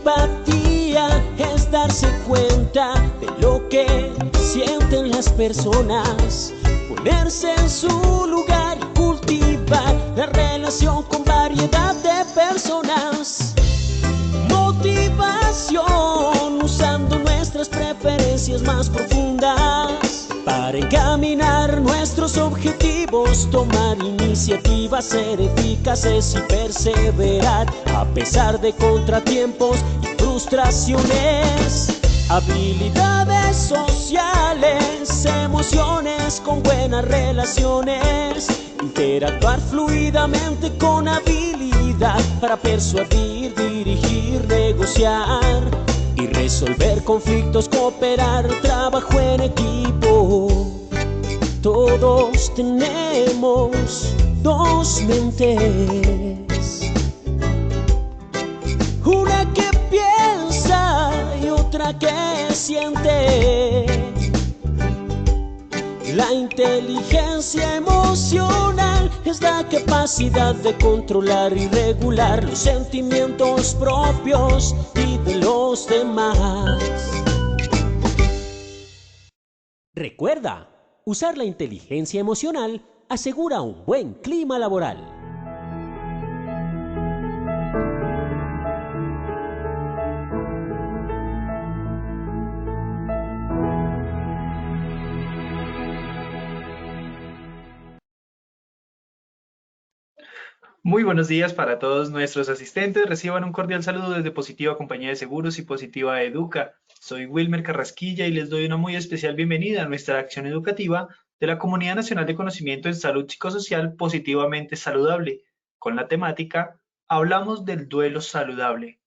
empatía es darse cuenta de lo que sienten las personas, ponerse en su lugar y cultivar la relación con variedad de personas. Motivación usando nuestras preferencias más profundas para encaminar nuestros objetivos, tomar iniciativas, ser eficaces y perseverar a pesar de contratiempos y frustraciones. Habilidades sociales, emociones con buenas relaciones, interactuar fluidamente con habilidad para persuadir, dirigir, negociar y resolver conflictos, cooperar, trabajo en equipo. Todos tenemos dos mentes, una que piensa y otra que siente. La inteligencia emocional es la capacidad de controlar y regular los sentimientos propios y de los demás. Recuerda, usar la inteligencia emocional asegura un buen clima laboral. Muy buenos días para todos nuestros asistentes. Reciban un cordial saludo desde Positiva Compañía de Seguros y Positiva Educa. Soy Wilmer Carrasquilla y les doy una muy especial bienvenida a nuestra acción educativa de la Comunidad Nacional de Conocimiento en Salud Psicosocial Positivamente Saludable, con la temática Hablamos del duelo saludable.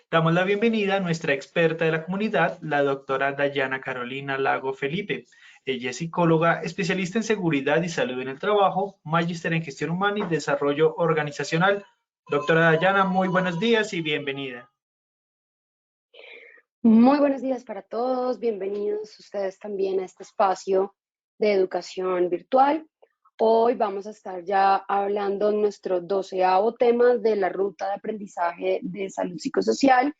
Damos la bienvenida a nuestra experta de la comunidad, la doctora Dayana Carolina Lago Felipe. Ella es psicóloga, especialista en seguridad y salud en el trabajo, magíster en gestión humana y desarrollo organizacional. Doctora Dayana, muy buenos días y bienvenida. Muy buenos días para todos, bienvenidos ustedes también a este espacio de educación virtual. Hoy vamos a estar ya hablando en nuestro 12º tema de la ruta de aprendizaje de salud psicosocial.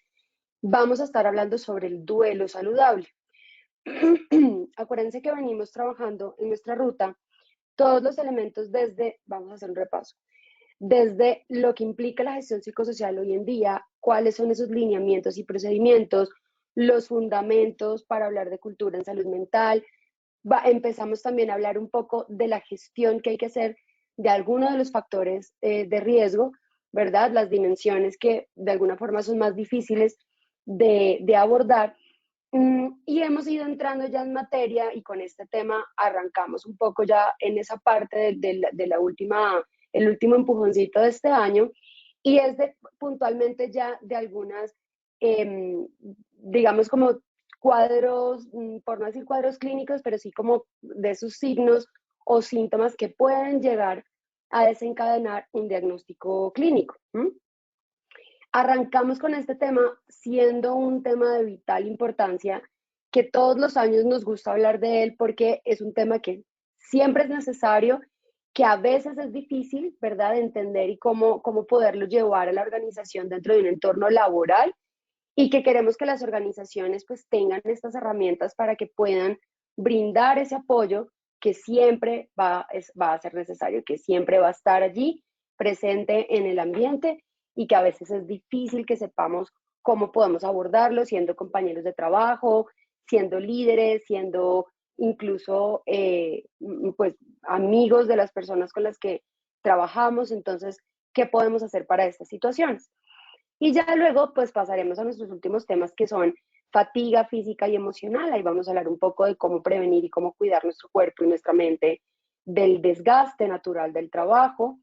Vamos a estar hablando sobre el duelo saludable. Acuérdense que venimos trabajando en nuestra ruta todos los elementos vamos a hacer un repaso, desde lo que implica la gestión psicosocial hoy en día, cuáles son esos lineamientos y procedimientos, los fundamentos para hablar de cultura en salud mental. Empezamos también a hablar un poco de la gestión que hay que hacer de algunos de los factores de riesgo, ¿verdad? Las dimensiones que de alguna forma son más difíciles de abordar. Y hemos ido entrando ya en materia y con este tema arrancamos un poco ya en esa parte de la última, el último empujoncito de este año, y es puntualmente ya de algunas, digamos como cuadros, por no decir cuadros clínicos, pero sí como de esos signos o síntomas que pueden llegar a desencadenar un diagnóstico clínico. Arrancamos con este tema siendo un tema de vital importancia, que todos los años nos gusta hablar de él porque es un tema que siempre es necesario, que a veces es difícil, ¿verdad?, de entender y cómo poderlo llevar a la organización dentro de un entorno laboral, y que queremos que las organizaciones pues tengan estas herramientas para que puedan brindar ese apoyo que siempre va a ser necesario, que siempre va a estar allí presente en el ambiente, y que a veces es difícil que sepamos cómo podemos abordarlo siendo compañeros de trabajo, siendo líderes, siendo incluso pues amigos de las personas con las que trabajamos. Entonces, ¿qué podemos hacer para estas situaciones? Y ya luego pues pasaremos a nuestros últimos temas, que son fatiga física y emocional. Ahí vamos a hablar un poco de cómo prevenir y cómo cuidar nuestro cuerpo y nuestra mente del desgaste natural del trabajo.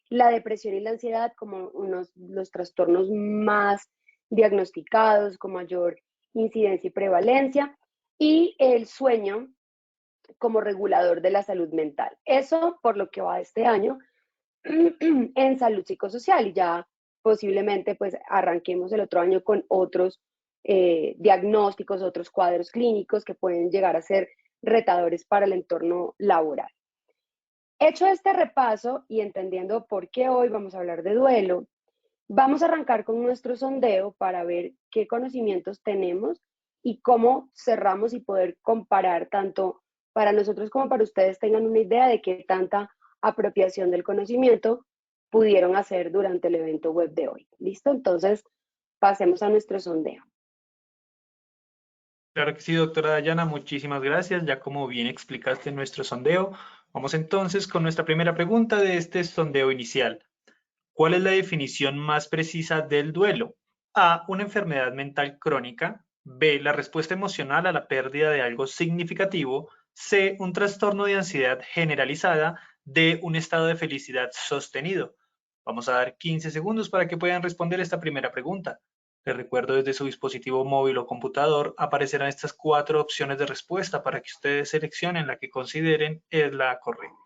La depresión y la ansiedad como los trastornos más diagnosticados, con mayor incidencia y prevalencia, y el sueño como regulador de la salud mental. Eso por lo que va este año en salud psicosocial, y ya posiblemente pues arranquemos el otro año con otros diagnósticos, otros cuadros clínicos que pueden llegar a ser retadores para el entorno laboral. Hecho este repaso y entendiendo por qué hoy vamos a hablar de duelo, Vamos a arrancar con nuestro sondeo para ver qué conocimientos tenemos y cómo cerramos y poder comparar tanto para nosotros como para ustedes tengan una idea de qué tanta apropiación del conocimiento pudieron hacer durante el evento web de hoy. ¿Listo? Entonces, pasemos a nuestro sondeo. Claro que sí, doctora Dayana, muchísimas gracias. Ya como bien explicaste nuestro sondeo, vamos entonces con nuestra primera pregunta de este sondeo inicial. ¿Cuál es la definición más precisa del duelo? A, una enfermedad mental crónica. B, la respuesta emocional a la pérdida de algo significativo. C, un trastorno de ansiedad generalizada. D, un estado de felicidad sostenido. Vamos a dar 15 segundos para que puedan responder esta primera pregunta. Les recuerdo, desde su dispositivo móvil o computador aparecerán estas 4 opciones de respuesta para que ustedes seleccionen la que consideren es la correcta.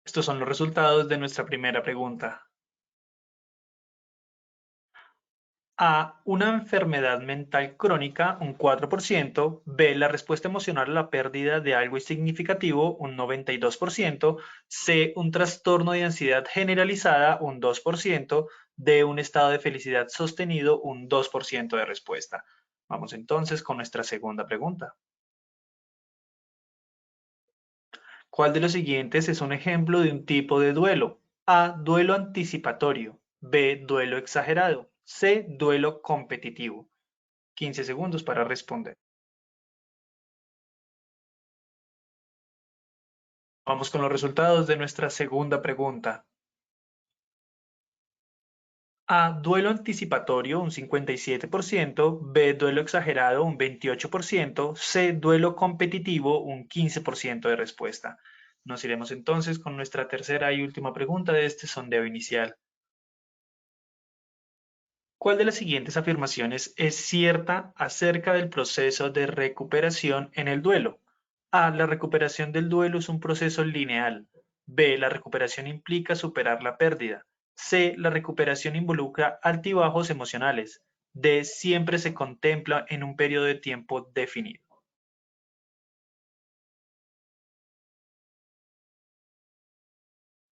Estos son los resultados de nuestra primera pregunta. A, una enfermedad mental crónica, un 4%. B, la respuesta emocional a la pérdida de algo significativo, un 92%. C, un trastorno de ansiedad generalizada, un 2%. D, un estado de felicidad sostenido, un 2% de respuesta. Vamos entonces con nuestra segunda pregunta. ¿Cuál de los siguientes es un ejemplo de un tipo de duelo? A, duelo anticipatorio. B, duelo exagerado. C, duelo competitivo. 15 segundos para responder. Vamos con los resultados de nuestra segunda pregunta. A, duelo anticipatorio, un 57%. B, duelo exagerado, un 28%. C, duelo competitivo, un 15% de respuesta. Nos iremos entonces con nuestra tercera y última pregunta de este sondeo inicial. ¿Cuál de las siguientes afirmaciones es cierta acerca del proceso de recuperación en el duelo? A, la recuperación del duelo es un proceso lineal. B, la recuperación implica superar la pérdida. C, la recuperación involucra altibajos emocionales. D, siempre se contempla en un periodo de tiempo definido.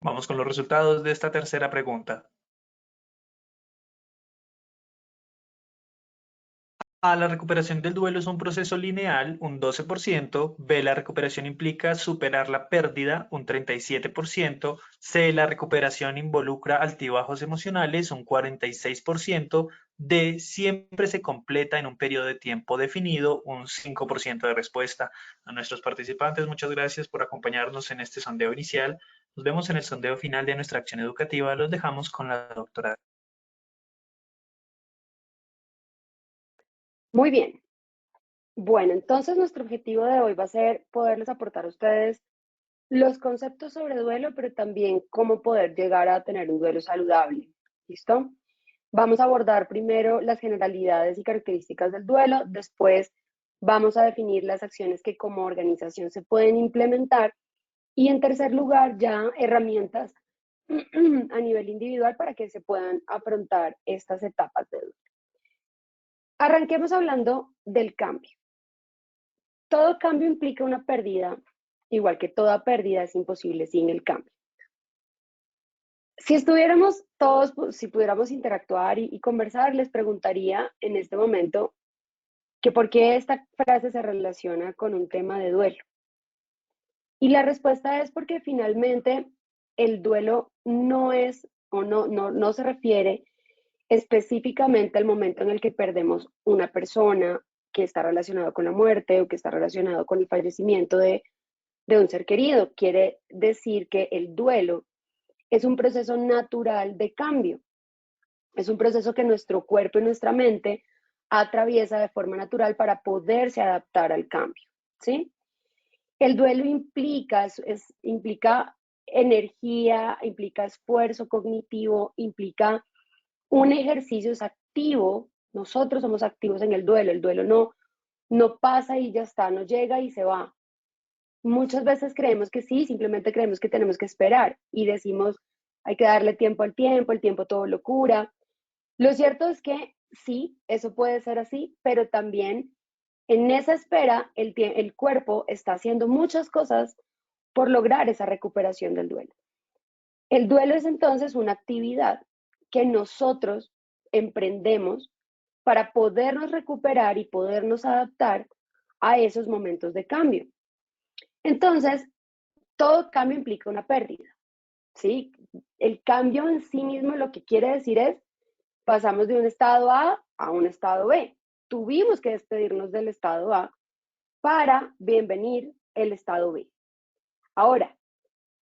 Vamos con los resultados de esta tercera pregunta. A, la recuperación del duelo es un proceso lineal, un 12%. B, la recuperación implica superar la pérdida, un 37%. C, la recuperación involucra altibajos emocionales, un 46%. D, siempre se completa en un periodo de tiempo definido, un 5% de respuesta. A nuestros participantes, muchas gracias por acompañarnos en este sondeo inicial. Nos vemos en el sondeo final de nuestra acción educativa. Los dejamos con la doctora. Muy bien. Bueno, entonces nuestro objetivo de hoy va a ser poderles aportar a ustedes los conceptos sobre duelo, pero también cómo poder llegar a tener un duelo saludable. ¿Listo? Vamos a abordar primero las generalidades y características del duelo, después vamos a definir las acciones que como organización se pueden implementar y en tercer lugar ya herramientas a nivel individual para que se puedan afrontar estas etapas de duelo. Arranquemos hablando del cambio. Todo cambio implica una pérdida, igual que toda pérdida es imposible sin el cambio. Si estuviéramos todos, si pudiéramos interactuar y conversar, les preguntaría en este momento que por qué esta frase se relaciona con un tema de duelo. Y la respuesta es porque finalmente el duelo no es o no se refiere específicamente al momento en el que perdemos una persona que está relacionado con la muerte o que está relacionado con el fallecimiento de un ser querido. Quiere decir que el duelo es un proceso natural de cambio. Es un proceso que nuestro cuerpo y nuestra mente atraviesa de forma natural para poderse adaptar al cambio, ¿sí? El duelo implica energía, implica esfuerzo cognitivo, implica un ejercicio activo. Nosotros somos activos en el duelo no pasa y ya está, no llega y se va. Muchas veces creemos que sí, simplemente creemos que tenemos que esperar y decimos, hay que darle tiempo al tiempo, el tiempo todo lo cura. Lo cierto es que sí, eso puede ser así, pero también en esa espera el cuerpo está haciendo muchas cosas por lograr esa recuperación del duelo. El duelo es entonces una actividad que nosotros emprendemos para podernos recuperar y podernos adaptar a esos momentos de cambio. Entonces, todo cambio implica una pérdida, ¿sí? El cambio en sí mismo lo que quiere decir es, pasamos de un estado A un estado B. Tuvimos que despedirnos del estado A para bienvenir el estado B. Ahora,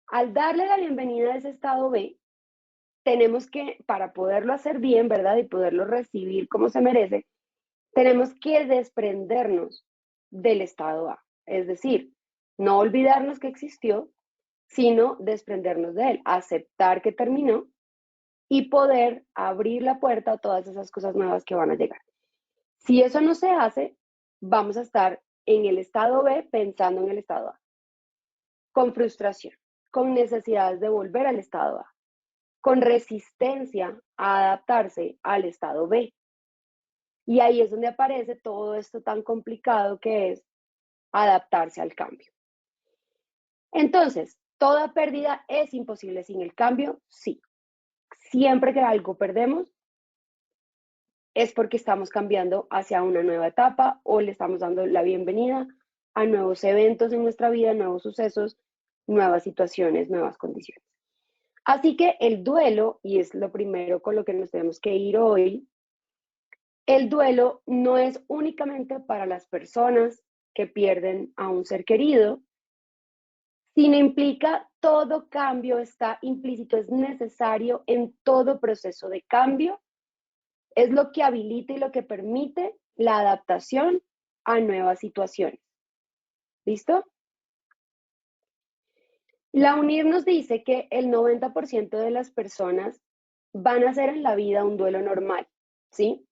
al darle la bienvenida a ese estado B, tenemos que, para poderlo hacer bien, ¿verdad? Y poderlo recibir como se merece, tenemos que desprendernos del estado A. Es decir, no olvidarnos que existió, sino desprendernos de él, aceptar que terminó y poder abrir la puerta a todas esas cosas nuevas que van a llegar. Si eso no se hace, vamos a estar en el estado B pensando en el estado A, con frustración, con necesidades de volver al estado A, con resistencia a adaptarse al estado B. Y ahí es donde aparece todo esto tan complicado que es adaptarse al cambio. Entonces, ¿toda pérdida es imposible sin el cambio? Sí. Siempre que algo perdemos es porque estamos cambiando hacia una nueva etapa o le estamos dando la bienvenida a nuevos eventos en nuestra vida, nuevos sucesos, nuevas situaciones, nuevas condiciones. Así que el duelo, y es lo primero con lo que nos tenemos que ir hoy, el duelo no es únicamente para las personas que pierden a un ser querido, sino implica todo cambio, está implícito, es necesario en todo proceso de cambio, es lo que habilita y lo que permite la adaptación a nuevas situaciones. ¿Listo? La UNIR nos dice que el 90% de las personas van a hacer en la vida un duelo normal, ¿sí?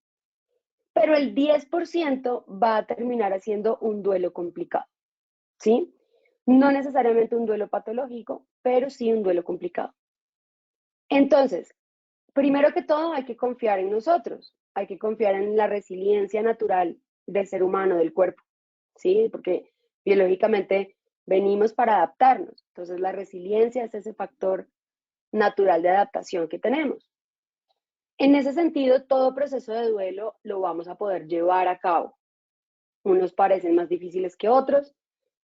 Pero el 10% va a terminar haciendo un duelo complicado, ¿sí? No necesariamente un duelo patológico, pero sí un duelo complicado. Entonces, primero que todo hay que confiar en nosotros, hay que confiar en la resiliencia natural del ser humano, del cuerpo, ¿sí? Porque biológicamente venimos para adaptarnos, entonces la resiliencia es ese factor natural de adaptación que tenemos. En ese sentido, todo proceso de duelo lo vamos a poder llevar a cabo. Unos parecen más difíciles que otros,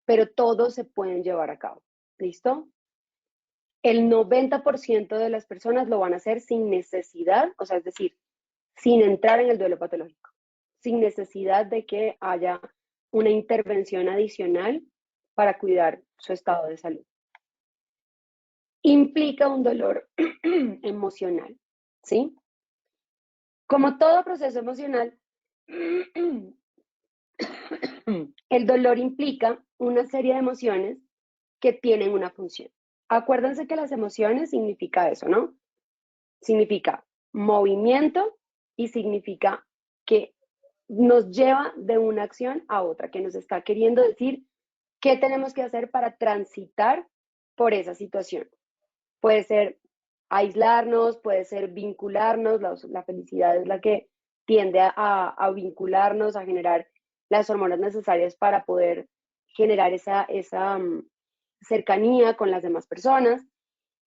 pero todos se pueden llevar a cabo. ¿Listo? El 90% de las personas lo van a hacer sin necesidad, o sea, es decir, sin entrar en el duelo patológico, sin necesidad de que haya una intervención adicional para cuidar su estado de salud. Implica un dolor emocional, ¿sí? Como todo proceso emocional, el dolor implica una serie de emociones que tienen una función. Acuérdense que las emociones significa eso, ¿no? Significa movimiento y significa que nos lleva de una acción a otra, que nos está queriendo decir qué tenemos que hacer para transitar por esa situación. Puede ser aislarnos, puede ser vincularnos, la felicidad es la que tiende a vincularnos, a generar las hormonas necesarias para poder generar esa cercanía con las demás personas.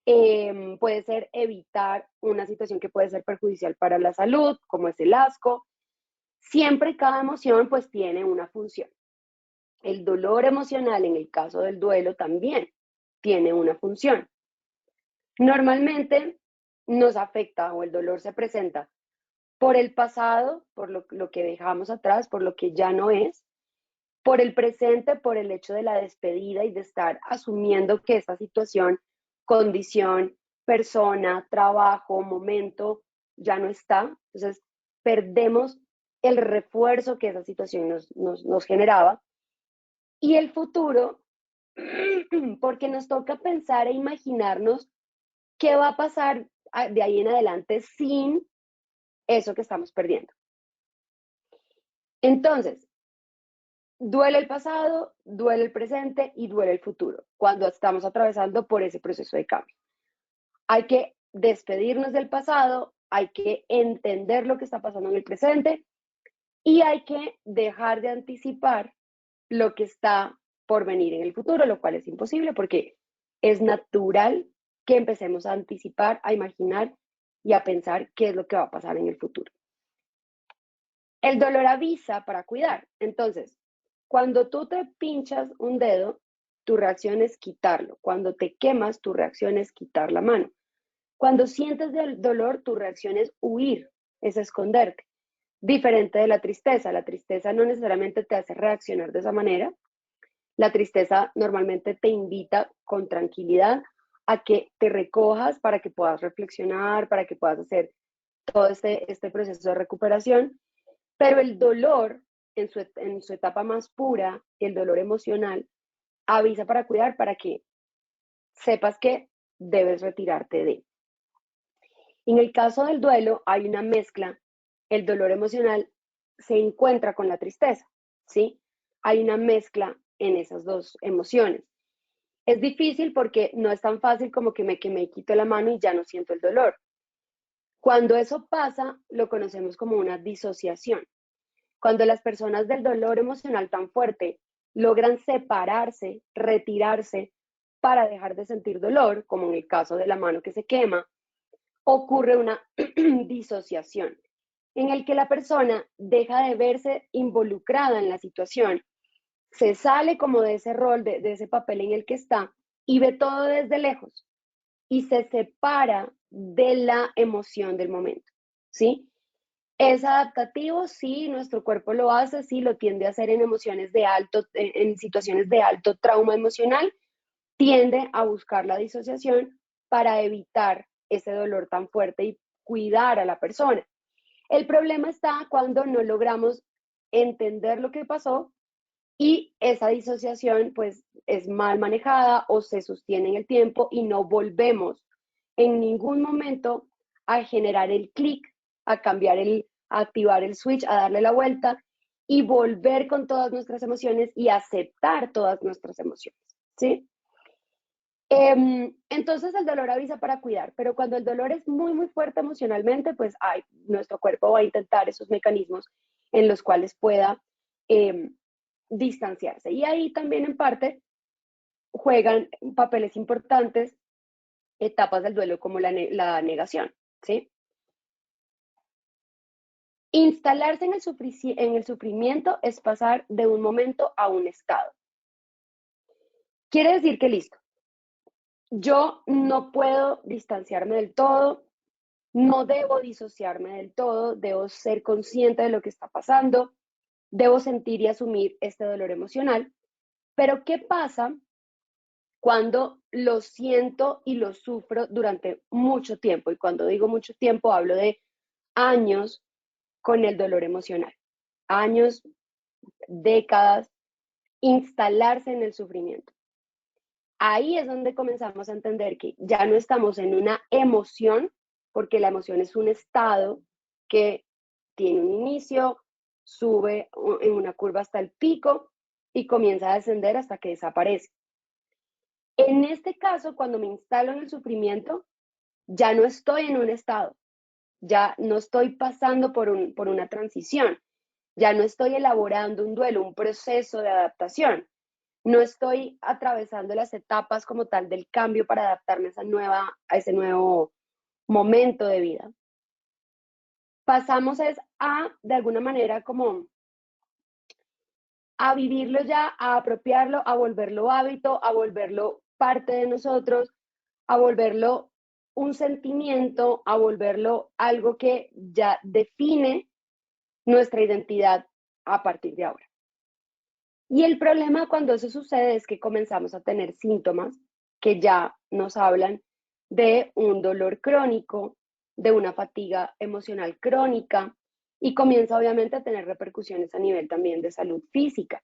Puede ser evitar una situación que puede ser perjudicial para la salud, como es el asco. Siempre cada emoción pues tiene una función. El dolor emocional en el caso del duelo también tiene una función. Normalmente nos afecta o el dolor se presenta por el pasado, por lo que dejamos atrás, por lo que ya no es, por el presente, por el hecho de la despedida y de estar asumiendo que esta situación, condición, persona, trabajo, momento, ya no está. Entonces, perdemos el refuerzo que esa situación nos generaba. Y el futuro, porque nos toca pensar e imaginarnos qué va a pasar de ahí en adelante sin eso que estamos perdiendo. Entonces, duele el pasado, duele el presente y duele el futuro cuando estamos atravesando por ese proceso de cambio. Hay que despedirnos del pasado, hay que entender lo que está pasando en el presente y hay que dejar de anticipar lo que está por venir en el futuro, lo cual es imposible porque es natural que empecemos a anticipar, a imaginar y a pensar qué es lo que va a pasar en el futuro. El dolor avisa para cuidar. Entonces, cuando tú te pinchas un dedo, tu reacción es quitarlo. Cuando te quemas, tu reacción es quitar la mano. Cuando sientes el dolor, tu reacción es huir, es esconderte. Diferente de la tristeza. La tristeza no necesariamente te hace reaccionar de esa manera. La tristeza normalmente te invita con tranquilidad a que te recojas para que puedas reflexionar, para que puedas hacer todo este proceso de recuperación. Pero el dolor, en su etapa más pura, el dolor emocional, avisa para cuidar, para que sepas que debes retirarte de. En el caso del duelo hay una mezcla. El dolor emocional se encuentra con la tristeza, ¿sí? Hay una mezcla en esas dos emociones. Es difícil porque no es tan fácil como que me quito la mano y ya no siento el dolor. Cuando eso pasa, lo conocemos como una disociación. Cuando las personas del dolor emocional tan fuerte logran separarse, retirarse para dejar de sentir dolor, como en el caso de la mano que se quema, ocurre una disociación en el que la persona deja de verse involucrada en la situación, se sale como de ese rol, de ese papel en el que está y ve todo desde lejos y se separa de la emoción del momento, ¿sí? ¿Es adaptativo? Sí, nuestro cuerpo lo hace, sí, lo tiende a hacer en en situaciones de alto trauma emocional, tiende a buscar la disociación para evitar ese dolor tan fuerte y cuidar a la persona. El problema está cuando no logramos entender lo que pasó y esa disociación pues es mal manejada o se sostiene en el tiempo y no volvemos en ningún momento a generar el clic, a a activar el switch, a darle la vuelta y volver con todas nuestras emociones y aceptar todas nuestras emociones, ¿sí? Entonces el dolor avisa para cuidar, pero cuando el dolor es muy, muy fuerte emocionalmente, pues nuestro cuerpo va a intentar esos mecanismos en los cuales pueda distanciarse. Y ahí también en parte juegan papeles importantes etapas del duelo como la negación, ¿sí? Instalarse en el sufrimiento es pasar de un momento a un estado. Quiere decir que listo, yo no puedo distanciarme del todo, no debo disociarme del todo, debo ser consciente de lo que está pasando, debo sentir y asumir este dolor emocional. Pero ¿qué pasa cuando lo siento y lo sufro durante mucho tiempo? Y cuando digo mucho tiempo, hablo de años con el dolor emocional, años, décadas, instalarse en el sufrimiento. Ahí es donde comenzamos a entender que ya no estamos en una emoción, porque la emoción es un estado que tiene un inicio, sube en una curva hasta el pico y comienza a descender hasta que desaparece. En este caso, cuando me instalo en el sufrimiento, ya no estoy en un estado, ya no estoy pasando por una transición, ya no estoy elaborando un duelo, un proceso de adaptación. No estoy atravesando las etapas como tal del cambio para adaptarme a ese nuevo momento de vida. Pasamos de alguna manera, como a vivirlo ya, a apropiarlo, a volverlo hábito, a volverlo parte de nosotros, a volverlo un sentimiento, a volverlo algo que ya define nuestra identidad a partir de ahora. Y el problema cuando eso sucede es que comenzamos a tener síntomas que ya nos hablan de un dolor crónico, de una fatiga emocional crónica y comienza obviamente a tener repercusiones a nivel también de salud física.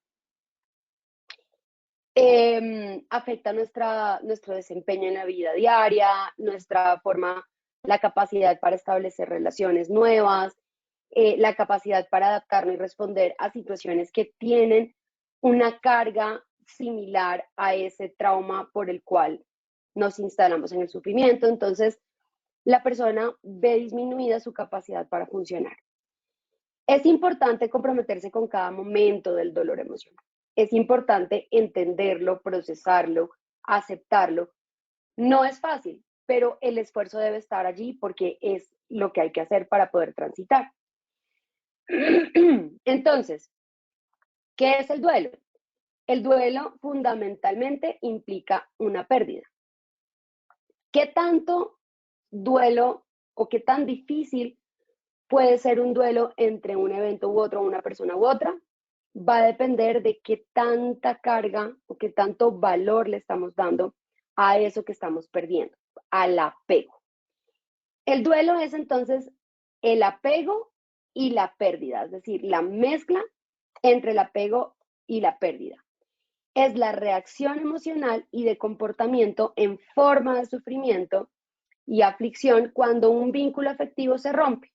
Afecta nuestro desempeño en la vida diaria, nuestra forma, la capacidad para establecer relaciones nuevas, la capacidad para adaptarnos y responder a situaciones que tienen una carga similar a ese trauma por el cual nos instalamos en el sufrimiento. Entonces, la persona ve disminuida su capacidad para funcionar. Es importante comprometerse con cada momento del dolor emocional. Es importante entenderlo, procesarlo, aceptarlo. No es fácil, pero el esfuerzo debe estar allí porque es lo que hay que hacer para poder transitar. Entonces, ¿qué es el duelo? El duelo fundamentalmente implica una pérdida. ¿Qué tanto duelo o qué tan difícil puede ser un duelo entre un evento u otro, una persona u otra? Va a depender de qué tanta carga o qué tanto valor le estamos dando a eso que estamos perdiendo, al apego. El duelo es entonces el apego y la pérdida, es decir, la mezcla entre el apego y la pérdida. Es la reacción emocional y de comportamiento en forma de sufrimiento y aflicción cuando un vínculo afectivo se rompe.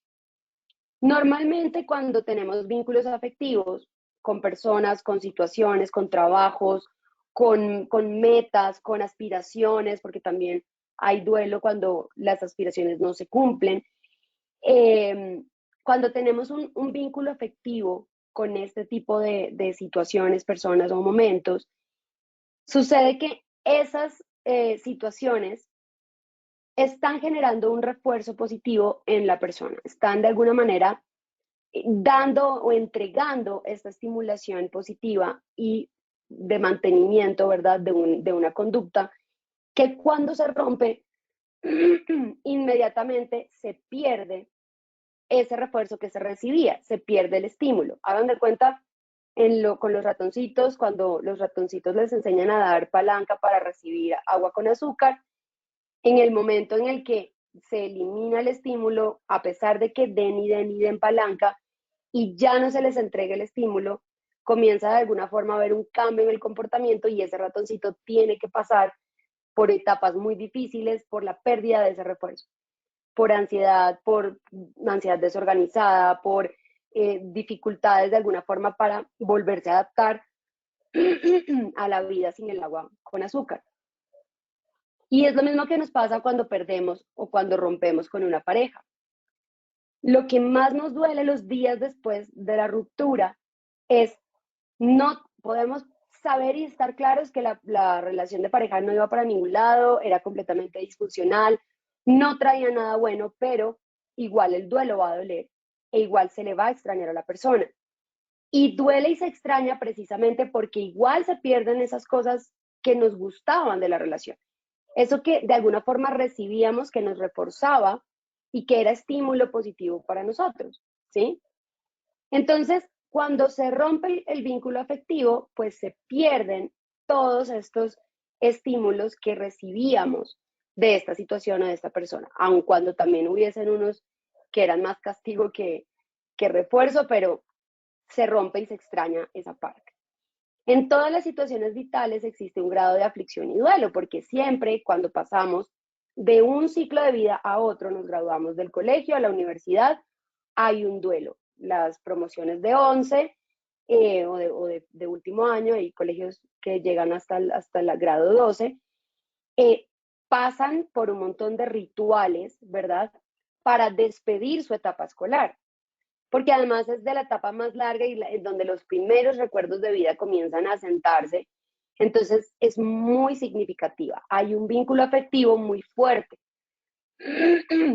Normalmente cuando tenemos vínculos afectivos con personas, con situaciones, con trabajos, con metas, con aspiraciones, porque también hay duelo cuando las aspiraciones no se cumplen. Cuando tenemos un vínculo afectivo con este tipo de situaciones, personas o momentos, sucede que esas situaciones están generando un refuerzo positivo en la persona, están de alguna manera dando o entregando esta estimulación positiva y de mantenimiento, ¿verdad?, de una conducta que cuando se rompe, inmediatamente se pierde ese refuerzo que se recibía, se pierde el estímulo. Hagan de cuenta con los ratoncitos, cuando los ratoncitos les enseñan a dar palanca para recibir agua con azúcar, en el momento en el que se elimina el estímulo, a pesar de que den y den y den palanca, y ya no se les entrega el estímulo, comienza de alguna forma a haber un cambio en el comportamiento y ese ratoncito tiene que pasar por etapas muy difíciles, por la pérdida de ese refuerzo, por ansiedad desorganizada, por dificultades de alguna forma para volverse a adaptar a la vida sin el agua con azúcar. Y es lo mismo que nos pasa cuando perdemos o cuando rompemos con una pareja. Lo que más nos duele los días después de la ruptura es no podemos saber y estar claros que la relación de pareja no iba para ningún lado, era completamente disfuncional, no traía nada bueno, pero igual el duelo va a doler e igual se le va a extrañar a la persona. Y duele y se extraña precisamente porque igual se pierden esas cosas que nos gustaban de la relación. Eso que de alguna forma recibíamos, que nos reforzaba y que era estímulo positivo para nosotros, ¿sí? Entonces, cuando se rompe el vínculo afectivo, pues se pierden todos estos estímulos que recibíamos de esta situación o de esta persona, aun cuando también hubiesen unos que eran más castigo que refuerzo, pero se rompe y se extraña esa parte. En todas las situaciones vitales existe un grado de aflicción y duelo, porque siempre cuando pasamos de un ciclo de vida a otro, nos graduamos del colegio a la universidad, hay un duelo. Las promociones de 11 o de último año, hay colegios que llegan hasta el grado 12, pasan por un montón de rituales, ¿verdad?, para despedir su etapa escolar. Porque además es de la etapa más larga y donde los primeros recuerdos de vida comienzan a sentarse, entonces es muy significativa. Hay un vínculo afectivo muy fuerte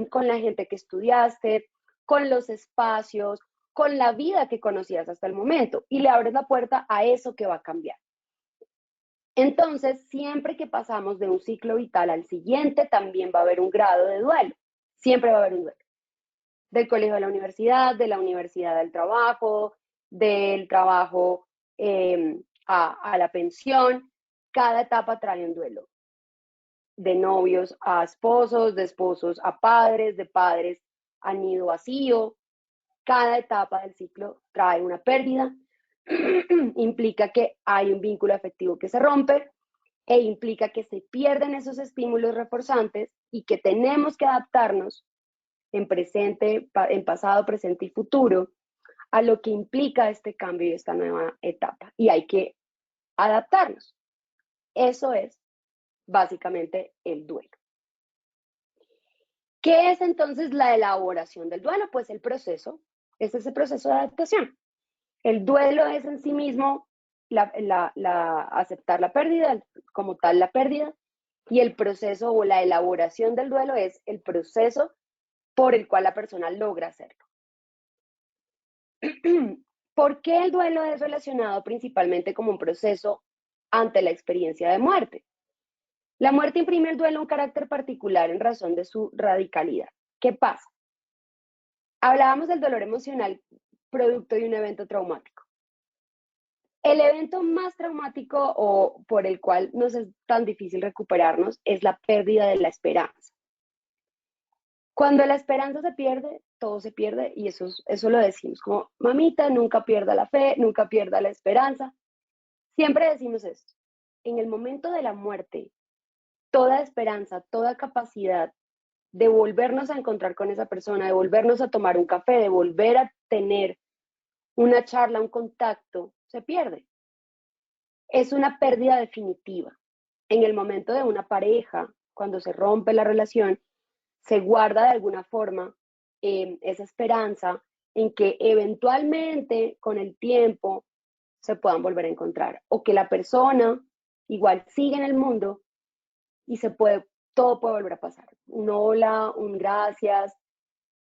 con la gente que estudiaste, con los espacios, con la vida que conocías hasta el momento y le abres la puerta a eso que va a cambiar. Entonces, siempre que pasamos de un ciclo vital al siguiente, también va a haber un grado de duelo. Siempre va a haber un duelo. Del colegio a la universidad, de la universidad al trabajo, del trabajo a la pensión. Cada etapa trae un duelo. De novios a esposos, de esposos a padres, de padres a nido vacío. Cada etapa del ciclo trae una pérdida. Implica que hay un vínculo afectivo que se rompe e implica que se pierden esos estímulos reforzantes y que tenemos que adaptarnos en presente, en pasado, presente y futuro, a lo que implica este cambio y esta nueva etapa. Y hay que adaptarnos. Eso es básicamente el duelo. ¿Qué es entonces la elaboración del duelo? Pues el proceso, es ese proceso de adaptación. El duelo es en sí mismo aceptar la pérdida, como tal la pérdida, y el proceso o la elaboración del duelo es el proceso por el cual la persona logra hacerlo. ¿Por qué el duelo es relacionado principalmente como un proceso ante la experiencia de muerte? La muerte imprime al duelo un carácter particular en razón de su radicalidad. ¿Qué pasa? Hablábamos del dolor emocional producto de un evento traumático. El evento más traumático o por el cual nos es tan difícil recuperarnos es la pérdida de la esperanza. Cuando la esperanza se pierde, todo se pierde y eso lo decimos como, mamita, nunca pierda la fe, nunca pierda la esperanza. Siempre decimos esto. En el momento de la muerte, toda esperanza, toda capacidad de volvernos a encontrar con esa persona, de volvernos a tomar un café, de volver a tener una charla, un contacto, se pierde. Es una pérdida definitiva. En el momento de una pareja, cuando se rompe la relación, se guarda de alguna forma esa esperanza en que eventualmente con el tiempo se puedan volver a encontrar o que la persona igual sigue en el mundo y todo puede volver a pasar. Un hola, un gracias,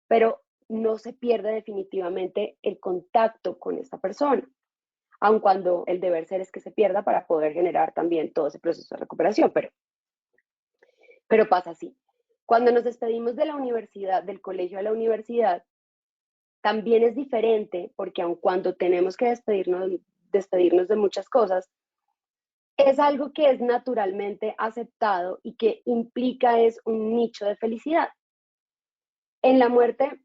pero no se pierde definitivamente el contacto con esta persona, aun cuando el deber ser es que se pierda para poder generar también todo ese proceso de recuperación, pero pasa así. Cuando nos despedimos de la universidad, del colegio a la universidad, también es diferente porque aun cuando tenemos que despedirnos de muchas cosas, es algo que es naturalmente aceptado y que implica es un nicho de felicidad. En la muerte,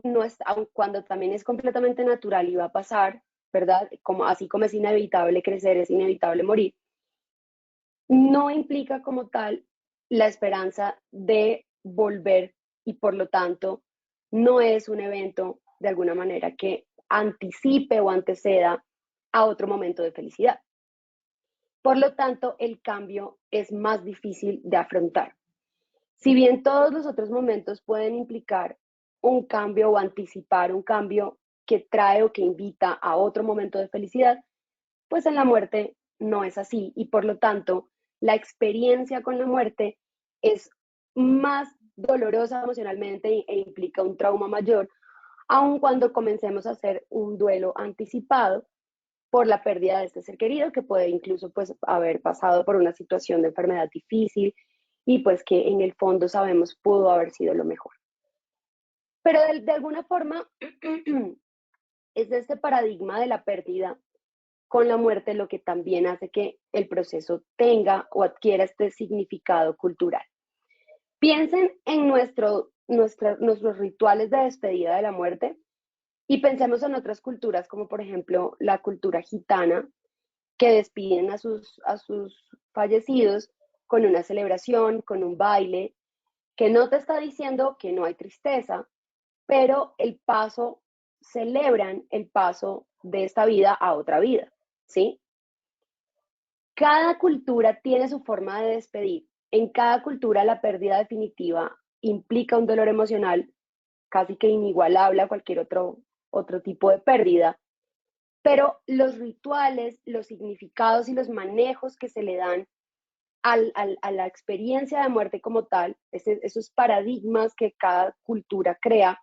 no es, aun cuando también es completamente natural y va a pasar, ¿verdad? Así como es inevitable crecer, es inevitable morir, no implica como tal la esperanza de volver y por lo tanto no es un evento de alguna manera que anticipe o anteceda a otro momento de felicidad. Por lo tanto, el cambio es más difícil de afrontar. Si bien todos los otros momentos pueden implicar un cambio o anticipar un cambio que trae o que invita a otro momento de felicidad, pues en la muerte no es así y por lo tanto la experiencia con la muerte es más dolorosa emocionalmente e implica un trauma mayor, aun cuando comencemos a hacer un duelo anticipado por la pérdida de este ser querido que puede incluso pues haber pasado por una situación de enfermedad difícil y pues que en el fondo sabemos pudo haber sido lo mejor. Pero de alguna forma es este paradigma de la pérdida con la muerte lo que también hace que el proceso tenga o adquiera este significado cultural. Piensen en nuestros rituales de despedida de la muerte y pensemos en otras culturas como por ejemplo la cultura gitana que despiden a sus fallecidos con una celebración, con un baile, que no te está diciendo que no hay tristeza, pero celebran el paso de esta vida a otra vida, ¿sí? Cada cultura tiene su forma de despedir. En cada cultura la pérdida definitiva implica un dolor emocional casi que inigualable a cualquier otro tipo de pérdida, pero los rituales, los significados y los manejos que se le dan a la experiencia de muerte como tal, esos paradigmas que cada cultura crea,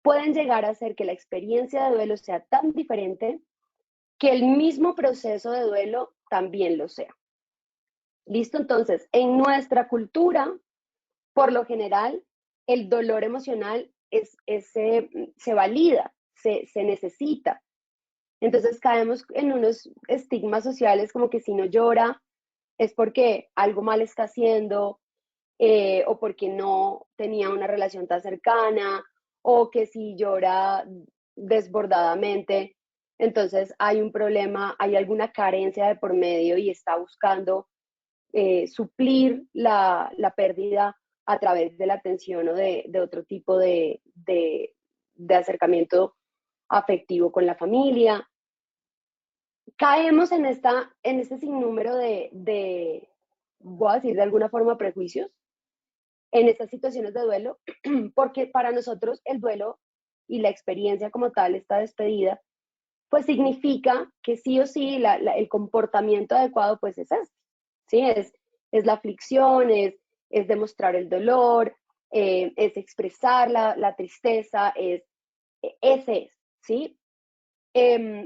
pueden llegar a hacer que la experiencia de duelo sea tan diferente que el mismo proceso de duelo también lo sea. ¿Listo? Entonces, en nuestra cultura, por lo general, el dolor emocional se valida, se necesita. Entonces caemos en unos estigmas sociales como que si no llora es porque algo mal está haciendo o porque no tenía una relación tan cercana o que si llora desbordadamente, entonces hay un problema, hay alguna carencia de por medio y está buscando suplir la pérdida a través de la atención o de otro tipo de acercamiento afectivo con la familia. Caemos en este sinnúmero voy a decir de alguna forma, prejuicios en estas situaciones de duelo, porque para nosotros el duelo y la experiencia como tal, esta despedida, pues significa que sí o sí el comportamiento adecuado pues es este, ¿sí? Es es la aflicción, es demostrar el dolor, es expresar la tristeza, ese es, ¿sí?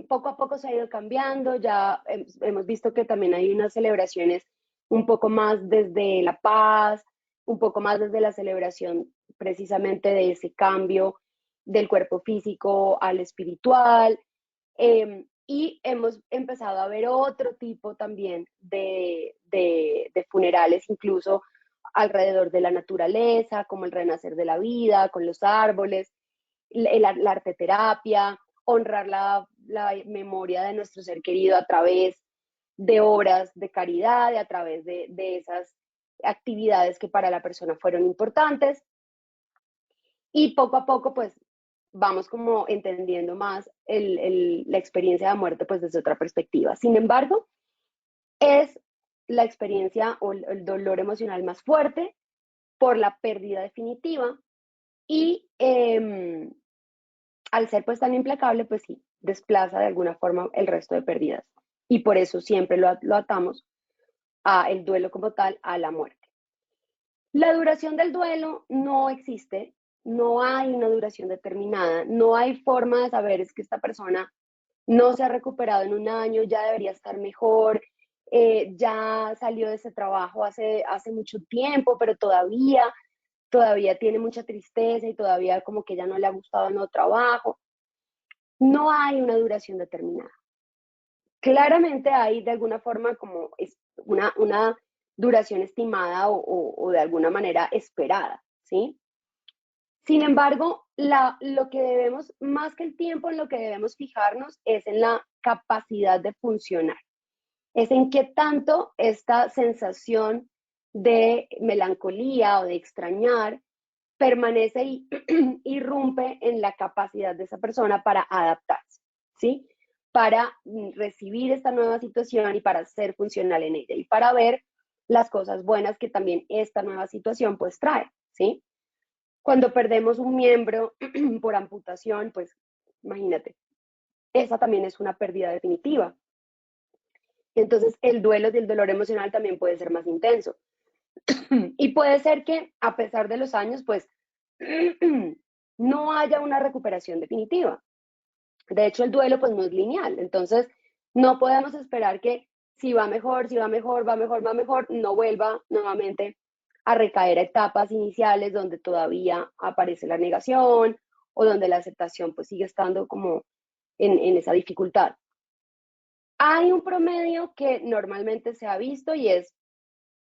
Poco a poco se ha ido cambiando, ya hemos visto que también hay unas celebraciones un poco más desde la paz, un poco más desde la celebración precisamente de ese cambio del cuerpo físico al espiritual, y hemos empezado a ver otro tipo también de funerales, incluso alrededor de la naturaleza, como el renacer de la vida, con los árboles, la arteterapia, honrar la memoria de nuestro ser querido a través de obras de caridad y a través de esas actividades que para la persona fueron importantes. Y poco a poco, pues, vamos como entendiendo más la experiencia de muerte, pues, desde otra perspectiva. Sin embargo, es la experiencia o el dolor emocional más fuerte por la pérdida definitiva y al ser pues tan implacable, pues sí, desplaza de alguna forma el resto de pérdidas. Y por eso siempre lo atamos a el duelo como tal, a la muerte. La duración del duelo no existe, no hay una duración determinada, no hay forma de saber es que esta persona no se ha recuperado en un año, ya debería estar mejor, ya salió de ese trabajo hace mucho tiempo, pero todavía tiene mucha tristeza y todavía como que ya no le ha gustado el nuevo trabajo. No hay una duración determinada. Claramente hay de alguna forma como una duración estimada o de alguna manera esperada, ¿sí? Sin embargo, lo que debemos, más que el tiempo, en lo que debemos fijarnos es en la capacidad de funcionar. Es en qué tanto esta sensación de melancolía o de extrañar permanece y irrumpe en la capacidad de esa persona para adaptarse, ¿sí? Para recibir esta nueva situación y para ser funcional en ella y para ver las cosas buenas que también esta nueva situación pues trae, ¿sí? Cuando perdemos un miembro por amputación, pues imagínate, esa también es una pérdida definitiva. Entonces el duelo y el dolor emocional también puede ser más intenso. Y puede ser que a pesar de los años, pues no haya una recuperación definitiva. De hecho, el duelo pues no es lineal, entonces no podemos esperar que si va mejor, si va mejor, va mejor, va mejor, no vuelva nuevamente a recaer a etapas iniciales donde todavía aparece la negación o donde la aceptación pues sigue estando como en esa dificultad. Hay un promedio que normalmente se ha visto y es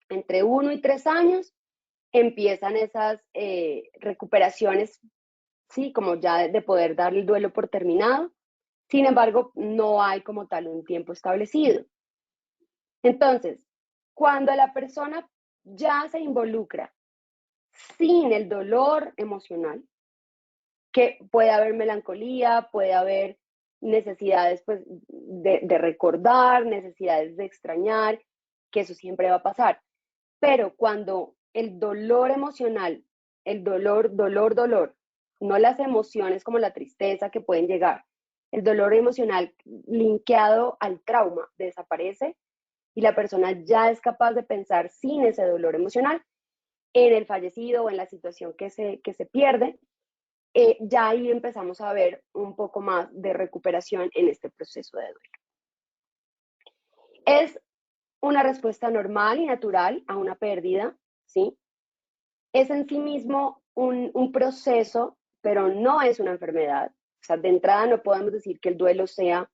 entre 1 y 3 años empiezan esas recuperaciones, sí, como ya de poder dar el duelo por terminado. Sin embargo, no hay como tal un tiempo establecido. Entonces, cuando la persona ya se involucra sin el dolor emocional, que puede haber melancolía, puede haber necesidades pues, de recordar, necesidades de extrañar, que eso siempre va a pasar. Pero cuando el dolor emocional, el dolor, no las emociones como la tristeza que pueden llegar, el dolor emocional linkeado al trauma desaparece y la persona ya es capaz de pensar sin ese dolor emocional en el fallecido o en la situación que se pierde, ya ahí empezamos a ver un poco más de recuperación en este proceso de duelo. Es una respuesta normal y natural a una pérdida, ¿sí? Es en sí mismo un proceso, pero no es una enfermedad. O sea, de entrada no podemos decir que el duelo sea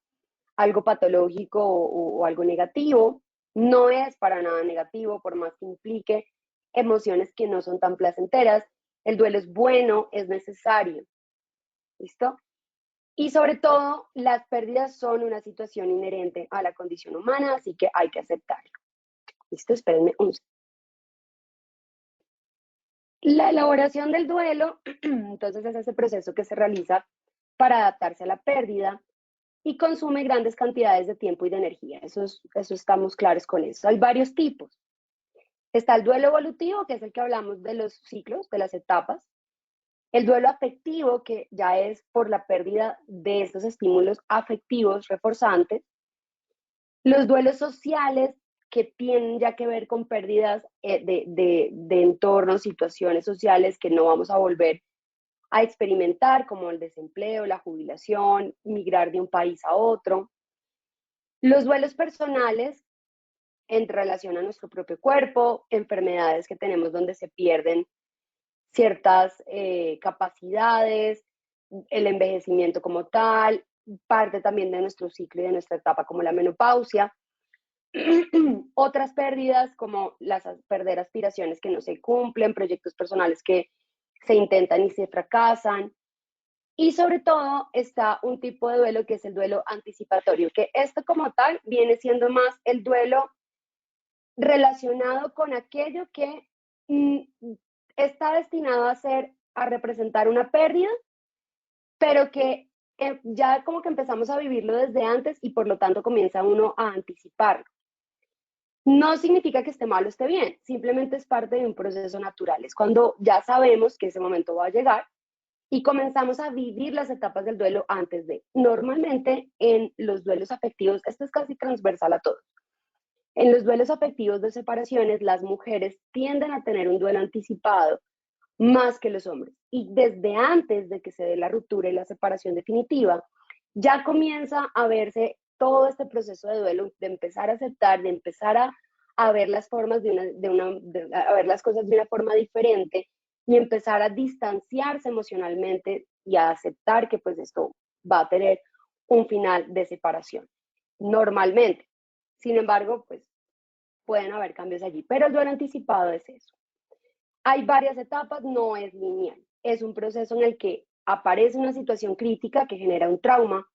algo patológico o algo negativo. No es para nada negativo, por más que implique emociones que no son tan placenteras. El duelo es bueno, es necesario. ¿Listo? Y sobre todo, las pérdidas son una situación inherente a la condición humana, así que hay que aceptarlo. ¿Listo? Espérenme un segundo. La elaboración del duelo, entonces, es ese proceso que se realiza para adaptarse a la pérdida y consume grandes cantidades de tiempo y de energía. Eso estamos claros con eso. Hay varios tipos. Está el duelo evolutivo, que es el que hablamos de los ciclos, de las etapas. El duelo afectivo, que ya es por la pérdida de estos estímulos afectivos reforzantes. Los duelos sociales, que tienen ya que ver con pérdidas de entornos, situaciones sociales que no vamos a volver a experimentar, como el desempleo, la jubilación, migrar de un país a otro. Los duelos personales en relación a nuestro propio cuerpo, enfermedades que tenemos donde se pierden ciertas capacidades, el envejecimiento como tal, parte también de nuestro ciclo y de nuestra etapa como la menopausia. Otras pérdidas como perder aspiraciones que no se cumplen, proyectos personales que se intentan y se fracasan. Y sobre todo está un tipo de duelo que es el duelo anticipatorio, que esto como tal viene siendo más el duelo relacionado con aquello que está destinado a representar una pérdida, pero que ya como que empezamos a vivirlo desde antes y por lo tanto comienza uno a anticiparlo. No significa que esté mal o esté bien, simplemente es parte de un proceso natural. Es cuando ya sabemos que ese momento va a llegar y comenzamos a vivir las etapas del duelo antes de. Normalmente en los duelos afectivos, esto es casi transversal a todos. En los duelos afectivos de separaciones, las mujeres tienden a tener un duelo anticipado más que los hombres. Y desde antes de que se dé la ruptura y la separación definitiva, ya comienza a verse todo este proceso de duelo, de empezar a aceptar, de empezar a ver las formas a ver las cosas de una forma diferente y empezar a distanciarse emocionalmente y a aceptar que pues esto va a tener un final de separación, normalmente. Sin embargo, pues pueden haber cambios allí, pero el duelo anticipado es eso. Hay varias etapas, no es lineal. Es un proceso en el que aparece una situación crítica que genera un trauma,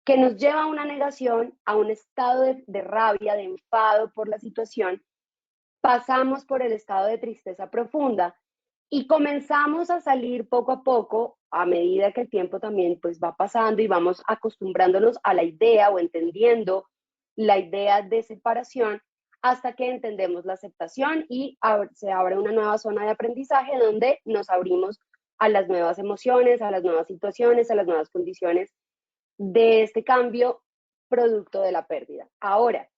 que nos lleva a una negación, a un estado de rabia, de enfado por la situación. Pasamos por el estado de tristeza profunda y comenzamos a salir poco a poco, a medida que el tiempo también pues va pasando y vamos acostumbrándonos a la idea o entendiendo la idea de separación, hasta que entendemos la aceptación y se abre una nueva zona de aprendizaje donde nos abrimos a las nuevas emociones, a las nuevas situaciones, a las nuevas condiciones de este cambio producto de la pérdida. Ahora,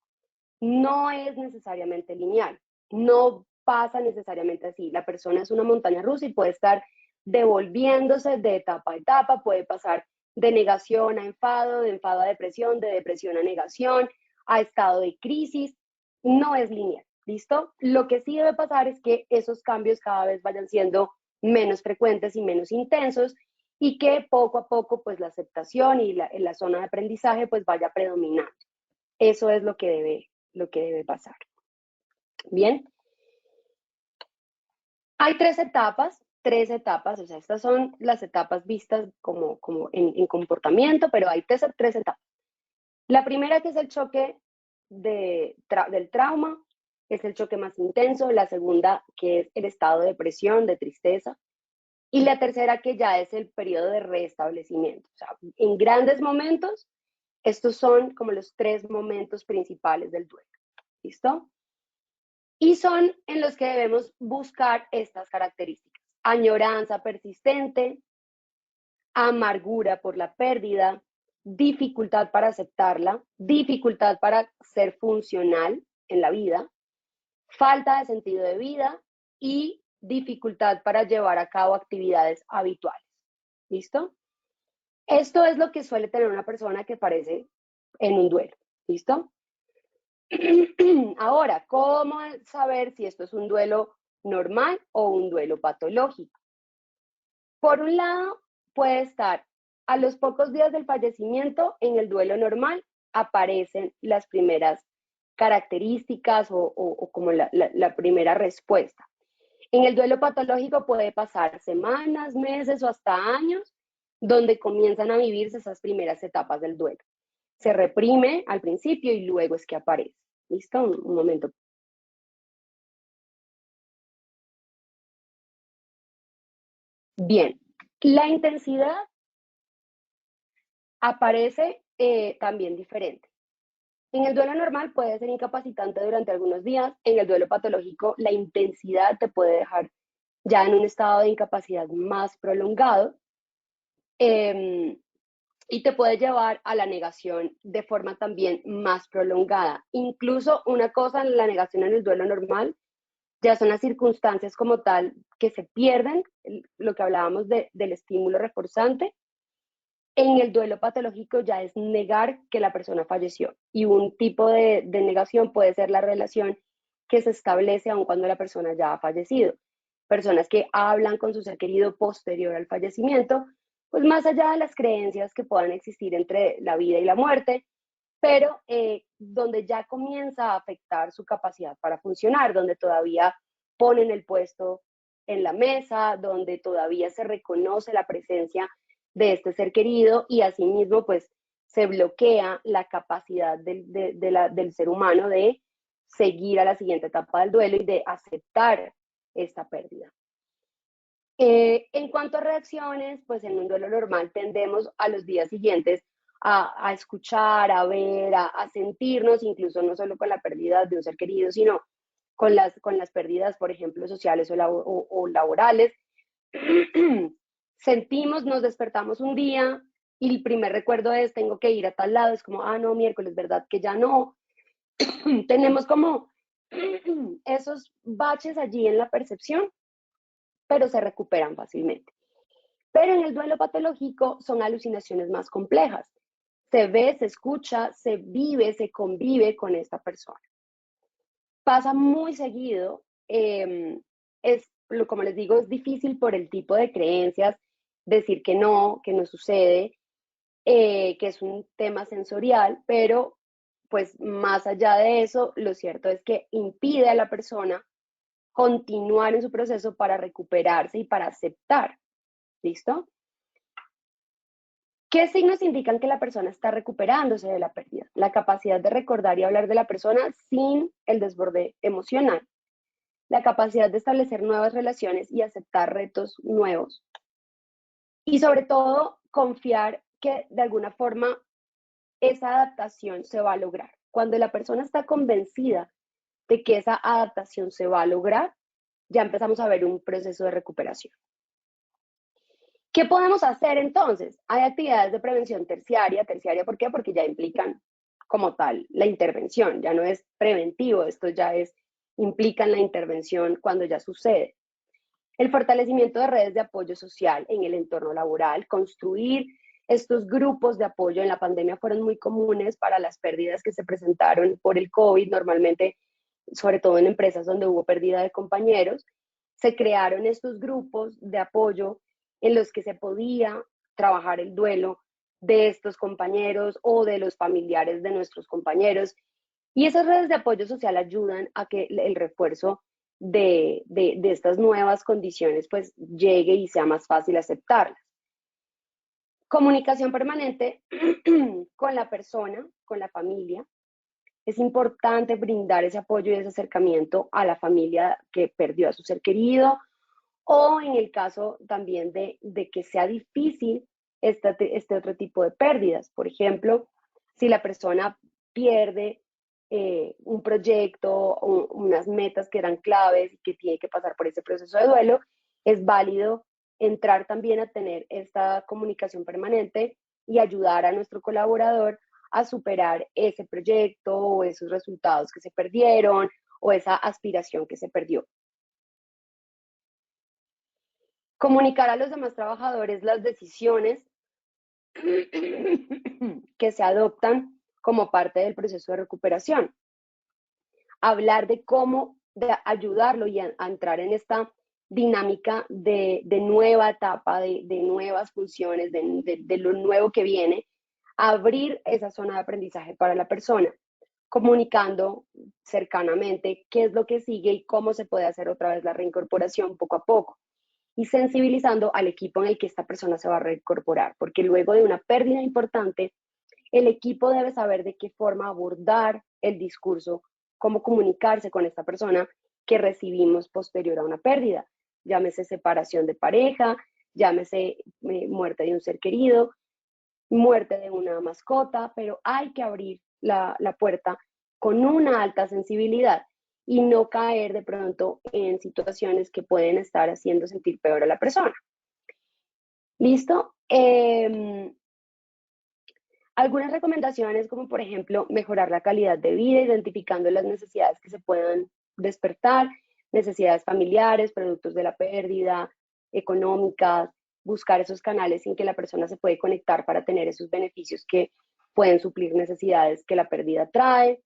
no es necesariamente lineal, no pasa necesariamente así. La persona es una montaña rusa y puede estar devolviéndose de etapa a etapa, puede pasar de negación a enfado, de enfado a depresión, de depresión a negación, a estado de crisis. No es lineal, ¿listo? Lo que sí debe pasar es que esos cambios cada vez vayan siendo menos frecuentes y menos intensos y que poco a poco pues la aceptación y la zona de aprendizaje pues vaya predominando. Eso es lo que debe pasar. Bien. Hay tres etapas, o sea, estas son las etapas vistas como en comportamiento, pero hay tres etapas. La primera, que es el choque del trauma, es el choque más intenso. La segunda, que es el estado de depresión, de tristeza. Y la tercera, que ya es el periodo de restablecimiento. O sea, en grandes momentos, estos son como los tres momentos principales del duelo. ¿Listo? Y son en los que debemos buscar estas características: añoranza persistente, amargura por la pérdida, dificultad para aceptarla, dificultad para ser funcional en la vida, falta de sentido de vida y dificultad para llevar a cabo actividades habituales. ¿Listo? Esto es lo que suele tener una persona que aparece en un duelo. ¿Listo? Ahora, ¿cómo saber si esto es un duelo normal o un duelo patológico? Por un lado, puede estar a los pocos días del fallecimiento. En el duelo normal aparecen las primeras características o como la primera respuesta. En el duelo patológico puede pasar semanas, meses o hasta años, donde comienzan a vivirse esas primeras etapas del duelo. Se reprime al principio y luego es que aparece. ¿Listo? Un momento. Bien, la intensidad aparece también diferente. En el duelo normal puede ser incapacitante durante algunos días. En el duelo patológico, la intensidad te puede dejar ya en un estado de incapacidad más prolongado. y te puede llevar a la negación de forma también más prolongada. Incluso una cosa en la negación en el duelo normal ya son las circunstancias como tal que se pierden, lo que hablábamos del estímulo reforzante. En el duelo patológico ya es negar que la persona falleció, y un tipo de negación puede ser la relación que se establece aun cuando la persona ya ha fallecido. Personas que hablan con su ser querido posterior al fallecimiento, pues más allá de las creencias que puedan existir entre la vida y la muerte, pero donde ya comienza a afectar su capacidad para funcionar, donde todavía ponen el puesto en la mesa, donde todavía se reconoce la presencia de este ser querido, y asimismo pues se bloquea la capacidad del ser humano de seguir a la siguiente etapa del duelo y de aceptar esta pérdida. En cuanto a reacciones, pues en un duelo normal tendemos a los días siguientes a escuchar, a ver, a sentirnos, incluso no solo con la pérdida de un ser querido, sino con las pérdidas, por ejemplo, sociales o laborales. Sentimos, nos despertamos un día y el primer recuerdo es: tengo que ir a tal lado. Es como, ah, no, miércoles, ¿verdad que ya no? Tenemos como esos baches allí en la percepción, pero se recuperan fácilmente. Pero en el duelo patológico son alucinaciones más complejas. Se ve, se escucha, se vive, se convive con esta persona. Pasa muy seguido, como les digo, es difícil por el tipo de creencias decir que no sucede, que es un tema sensorial, pero pues más allá de eso, lo cierto es que impide a la persona continuar en su proceso para recuperarse y para aceptar. ¿Listo? ¿Qué signos indican que la persona está recuperándose de la pérdida? La capacidad de recordar y hablar de la persona sin el desborde emocional, la capacidad de establecer nuevas relaciones y aceptar retos nuevos, y sobre todo confiar que de alguna forma esa adaptación se va a lograr. Cuando la persona está convencida de que esa adaptación se va a lograr, ya empezamos a ver un proceso de recuperación. ¿Qué podemos hacer entonces? Hay actividades de prevención terciaria. ¿Terciaria por qué? Porque ya implican como tal la intervención, ya no es preventivo, esto ya implican la intervención cuando ya sucede. El fortalecimiento de redes de apoyo social en el entorno laboral, construir estos grupos de apoyo. En la pandemia fueron muy comunes para las pérdidas que se presentaron por el COVID, normalmente, sobre todo en empresas donde hubo pérdida de compañeros, se crearon estos grupos de apoyo en los que se podía trabajar el duelo de estos compañeros o de los familiares de nuestros compañeros. Y esas redes de apoyo social ayudan a que el refuerzo de estas nuevas condiciones pues llegue y sea más fácil aceptarlas. Comunicación permanente con la persona, con la familia. Es importante brindar ese apoyo y ese acercamiento a la familia que perdió a su ser querido, o en el caso también de que sea difícil este otro tipo de pérdidas. Por ejemplo, si la persona pierde un proyecto, unas metas que eran claves y que tiene que pasar por ese proceso de duelo, es válido entrar también a tener esta comunicación permanente y ayudar a nuestro colaborador a superar ese proyecto o esos resultados que se perdieron o esa aspiración que se perdió. Comunicar a los demás trabajadores las decisiones que se adoptan como parte del proceso de recuperación. Hablar de cómo ayudarlo y a entrar en esta dinámica de nueva etapa, de nuevas funciones, de lo nuevo que viene, abrir esa zona de aprendizaje para la persona, comunicando cercanamente qué es lo que sigue y cómo se puede hacer otra vez la reincorporación poco a poco, y sensibilizando al equipo en el que esta persona se va a reincorporar, porque luego de una pérdida importante, el equipo debe saber de qué forma abordar el discurso, cómo comunicarse con esta persona que recibimos posterior a una pérdida, llámese separación de pareja, llámese muerte de un ser querido, muerte de una mascota, pero hay que abrir la puerta con una alta sensibilidad y no caer de pronto en situaciones que pueden estar haciendo sentir peor a la persona. ¿Listo? Algunas recomendaciones como por ejemplo mejorar la calidad de vida, identificando las necesidades que se puedan despertar, necesidades familiares, productos de la pérdida, económicas, buscar esos canales en que la persona se puede conectar para tener esos beneficios que pueden suplir necesidades que la pérdida trae.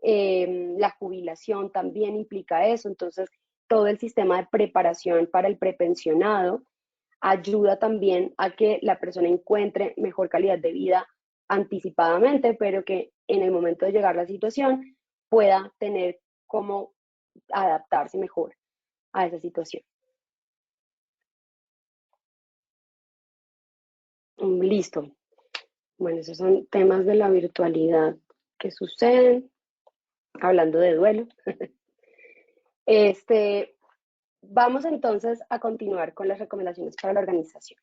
La jubilación también implica eso, entonces todo el sistema de preparación para el prepensionado ayuda también a que la persona encuentre mejor calidad de vida anticipadamente, pero que en el momento de llegar a la situación pueda tener cómo adaptarse mejor a esa situación. Listo. Bueno, esos son temas de la virtualidad que suceden, hablando de duelo. Vamos entonces a continuar con las recomendaciones para la organización.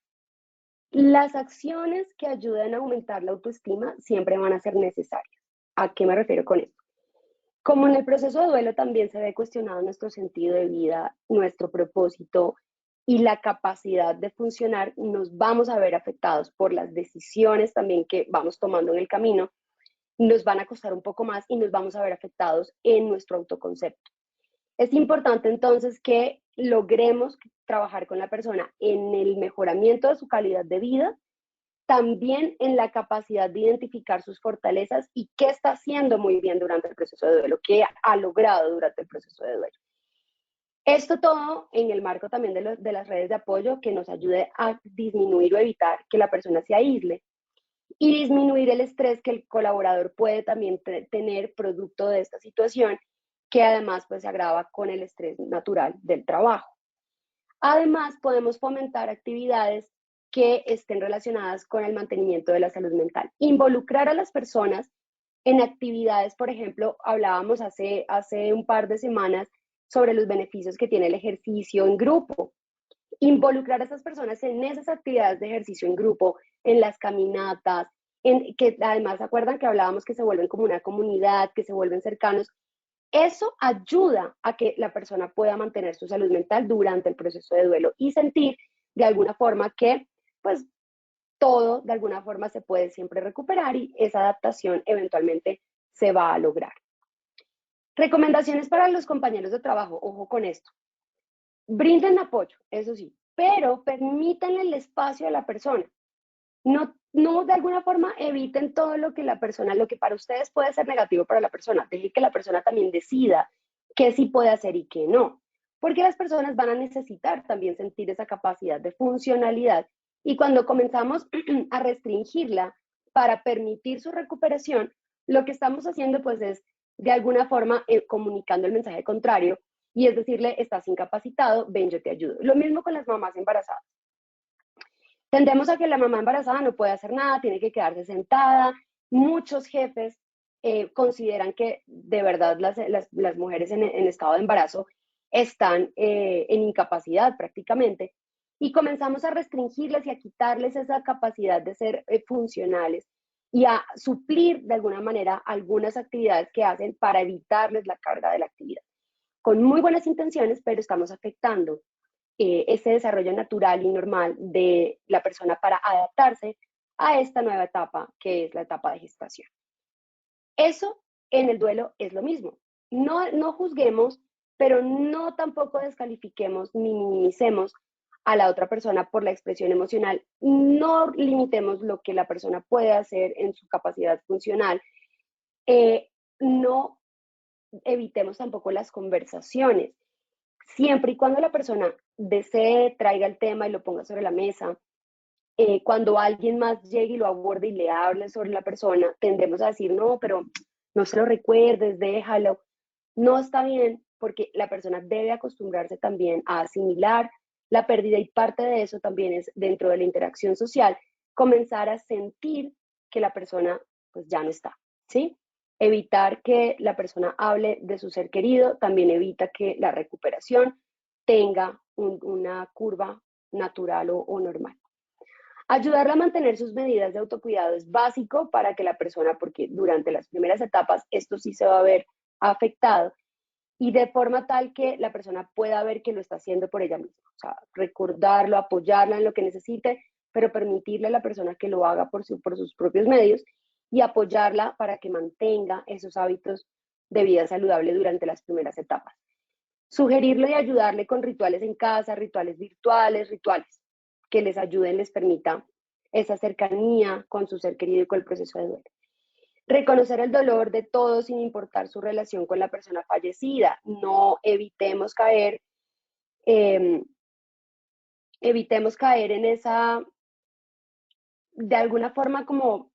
Las acciones que ayuden a aumentar la autoestima siempre van a ser necesarias. ¿A qué me refiero con esto? Como en el proceso de duelo también se ve cuestionado nuestro sentido de vida, nuestro propósito y la capacidad de funcionar, nos vamos a ver afectados por las decisiones también que vamos tomando en el camino, nos van a costar un poco más y nos vamos a ver afectados en nuestro autoconcepto. Es importante entonces que logremos trabajar con la persona en el mejoramiento de su calidad de vida, también en la capacidad de identificar sus fortalezas y qué está haciendo muy bien durante el proceso de duelo, qué ha logrado durante el proceso de duelo. Esto todo en el marco también de las redes de apoyo que nos ayude a disminuir o evitar que la persona se aísle y disminuir el estrés que el colaborador puede también tener producto de esta situación, que además pues se agrava con el estrés natural del trabajo. Además, podemos fomentar actividades que estén relacionadas con el mantenimiento de la salud mental. Involucrar a las personas en actividades, por ejemplo, hablábamos hace un par de semanas sobre los beneficios que tiene el ejercicio en grupo. Involucrar a esas personas en esas actividades de ejercicio en grupo, en las caminatas, que además se acuerdan que hablábamos que se vuelven como una comunidad, que se vuelven cercanos. Eso ayuda a que la persona pueda mantener su salud mental durante el proceso de duelo y sentir de alguna forma que pues todo de alguna forma se puede siempre recuperar y esa adaptación eventualmente se va a lograr. Recomendaciones para los compañeros de trabajo, ojo con esto. Brinden apoyo, eso sí, pero permítanle el espacio a la persona. No de alguna forma eviten todo lo que la persona, lo que para ustedes puede ser negativo para la persona. Dejen que la persona también decida qué sí puede hacer y qué no. Porque las personas van a necesitar también sentir esa capacidad de funcionalidad. Y cuando comenzamos a restringirla para permitir su recuperación, lo que estamos haciendo pues es de alguna forma comunicando el mensaje contrario y es decirle, estás incapacitado, ven, yo te ayudo. Lo mismo con las mamás embarazadas. Tendemos a que la mamá embarazada no puede hacer nada, tiene que quedarse sentada. Muchos jefes consideran que de verdad las mujeres en estado de embarazo están en incapacidad prácticamente y comenzamos a restringirles y a quitarles esa capacidad de ser funcionales y a suplir de alguna manera algunas actividades que hacen para evitarles la carga de la actividad. Con muy buenas intenciones, pero estamos afectando ese desarrollo natural y normal de la persona para adaptarse a esta nueva etapa que es la etapa de gestación. Eso en el duelo es lo mismo. No juzguemos, pero no tampoco descalifiquemos ni minimicemos a la otra persona por la expresión emocional. No limitemos lo que la persona puede hacer en su capacidad funcional. No evitemos tampoco las conversaciones. Siempre y cuando la persona desee, traiga el tema y lo ponga sobre la mesa, cuando alguien más llegue y lo aborde y le hable sobre la persona, tendemos a decir, no, pero no se lo recuerdes, déjalo. No está bien porque la persona debe acostumbrarse también a asimilar la pérdida y parte de eso también es dentro de la interacción social, comenzar a sentir que la persona pues ya no está, ¿sí? Evitar que la persona hable de su ser querido también evita que la recuperación tenga una curva natural o normal. Ayudarla a mantener sus medidas de autocuidado es básico para que la persona, porque durante las primeras etapas esto sí se va a ver afectado, y de forma tal que la persona pueda ver que lo está haciendo por ella misma. O sea, recordarlo, apoyarla en lo que necesite, pero permitirle a la persona que lo haga por sus propios medios y apoyarla para que mantenga esos hábitos de vida saludable durante las primeras etapas. Sugerirle y ayudarle con rituales en casa, rituales virtuales, rituales que les ayuden, les permita esa cercanía con su ser querido y con el proceso de duelo. Reconocer el dolor de todos sin importar su relación con la persona fallecida. No evitemos caer en esa, de alguna forma, como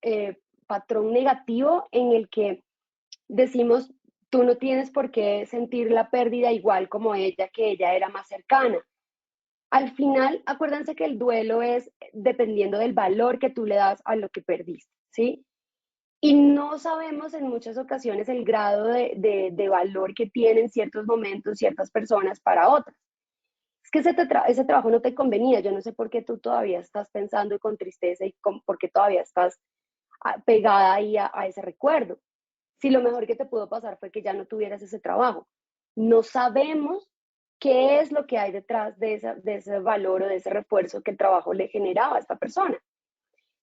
patrón negativo en el que decimos, tú no tienes por qué sentir la pérdida igual como ella, que ella era más cercana. Al final, acuérdense que el duelo es dependiendo del valor que tú le das a lo que perdiste, ¿sí? Y no sabemos en muchas ocasiones el grado de valor que tienen ciertos momentos, ciertas personas para otras. Es que ese trabajo no te convenía. Yo no sé por qué tú todavía estás pensando con tristeza y por qué todavía estás pegada ahí a ese recuerdo. Si lo mejor que te pudo pasar fue que ya no tuvieras ese trabajo. No sabemos qué es lo que hay detrás de ese valor o de ese refuerzo que el trabajo le generaba a esta persona.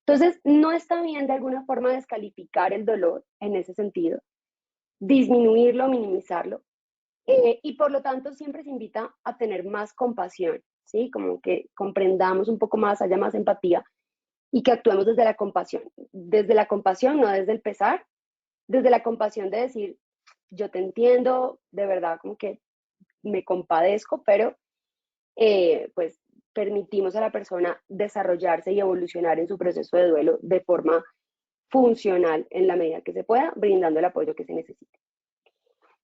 Entonces, no está bien de alguna forma descalificar el dolor en ese sentido, disminuirlo, minimizarlo, y por lo tanto siempre se invita a tener más compasión, ¿sí? Como que comprendamos un poco más, haya más empatía y que actuemos desde la compasión. Desde la compasión, no desde el pesar, desde la compasión de decir, yo te entiendo, de verdad, como que me compadezco, pero pues permitimos a la persona desarrollarse y evolucionar en su proceso de duelo de forma funcional en la medida que se pueda, brindando el apoyo que se necesite.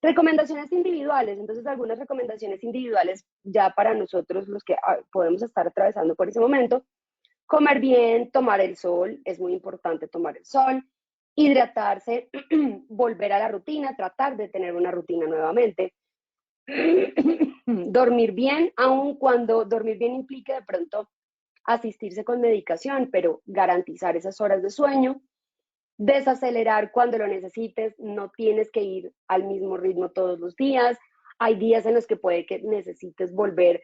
Recomendaciones individuales. Entonces, algunas recomendaciones individuales ya para nosotros, los que podemos estar atravesando por ese momento. Comer bien, tomar el sol, es muy importante tomar el sol, hidratarse, volver a la rutina, tratar de tener una rutina nuevamente. Dormir bien, aun cuando dormir bien implique de pronto asistirse con medicación, pero garantizar esas horas de sueño. Desacelerar cuando lo necesites, no tienes que ir al mismo ritmo todos los días. Hay días en los que puede que necesites volver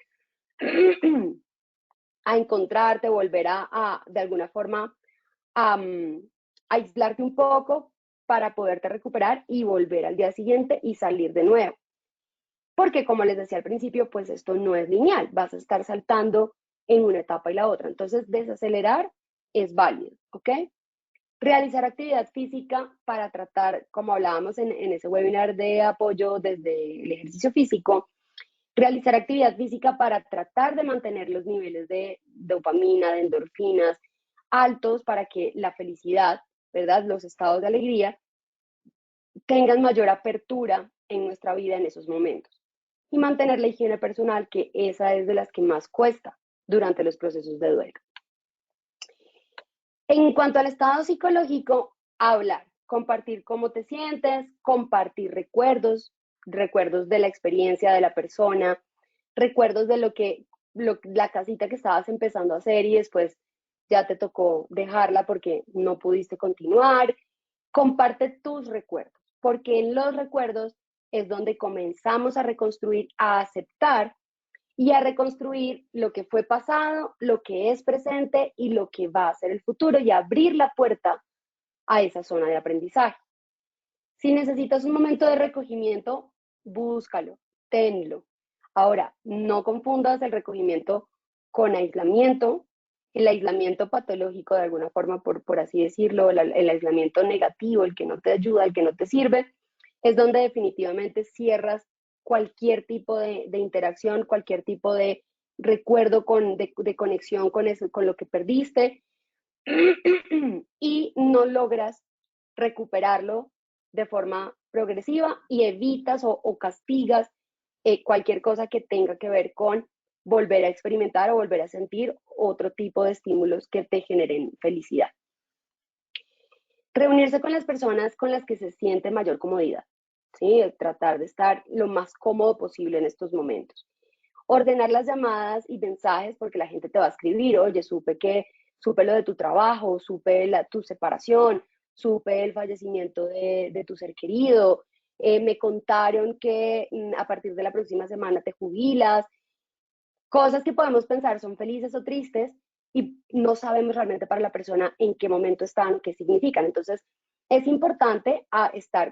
a encontrarte, volver de alguna forma a aislarte un poco para poderte recuperar y volver al día siguiente y salir de nuevo. Porque como les decía al principio, pues esto no es lineal, vas a estar saltando en una etapa y la otra. Entonces, desacelerar es válido, ¿ok? Realizar actividad física para tratar, como hablábamos en ese webinar de apoyo desde el ejercicio físico, realizar actividad física para tratar de mantener los niveles de dopamina, de endorfinas altos para que la felicidad, ¿verdad? Los estados de alegría tengan mayor apertura en nuestra vida en esos momentos. Y mantener la higiene personal, que esa es de las que más cuesta durante los procesos de duelo. En cuanto al estado psicológico, hablar, compartir cómo te sientes, compartir recuerdos de la experiencia de la persona, recuerdos de la casita que estabas empezando a hacer y después ya te tocó dejarla porque no pudiste continuar. Comparte tus recuerdos, porque en los recuerdos es donde comenzamos a reconstruir, a aceptar y a reconstruir lo que fue pasado, lo que es presente y lo que va a ser el futuro y abrir la puerta a esa zona de aprendizaje. Si necesitas un momento de recogimiento, búscalo, tenlo. Ahora, no confundas el recogimiento con aislamiento. El aislamiento patológico, de alguna forma, por así decirlo, el aislamiento negativo, el que no te ayuda, el que no te sirve, es donde definitivamente cierras cualquier tipo de interacción, cualquier tipo de recuerdo de conexión con lo que perdiste y no logras recuperarlo de forma progresiva y evitas o castigas cualquier cosa que tenga que ver con volver a experimentar o volver a sentir otro tipo de estímulos que te generen felicidad. Reunirse con las personas con las que se siente mayor comodidad, ¿sí? Tratar de estar lo más cómodo posible en estos momentos. Ordenar las llamadas y mensajes porque la gente te va a escribir, oye, supe lo de tu trabajo, supe tu separación, supe el fallecimiento de tu ser querido, me contaron que a partir de la próxima semana te jubilas. Cosas que podemos pensar son felices o tristes, y no sabemos realmente para la persona en qué momento están, qué significan. Entonces, es importante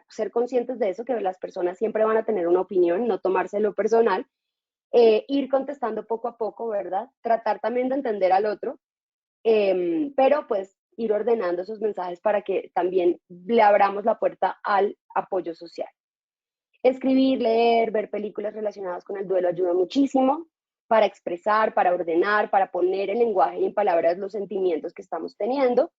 ser conscientes de eso, que las personas siempre van a tener una opinión, no tomárselo personal, ir contestando poco a poco, ¿verdad? Tratar también de entender al otro, pero pues ir ordenando esos mensajes para que también le abramos la puerta al apoyo social. Escribir, leer, ver películas relacionadas con el duelo ayuda muchísimo para expresar, para ordenar, para poner en lenguaje y en palabras los sentimientos que estamos teniendo.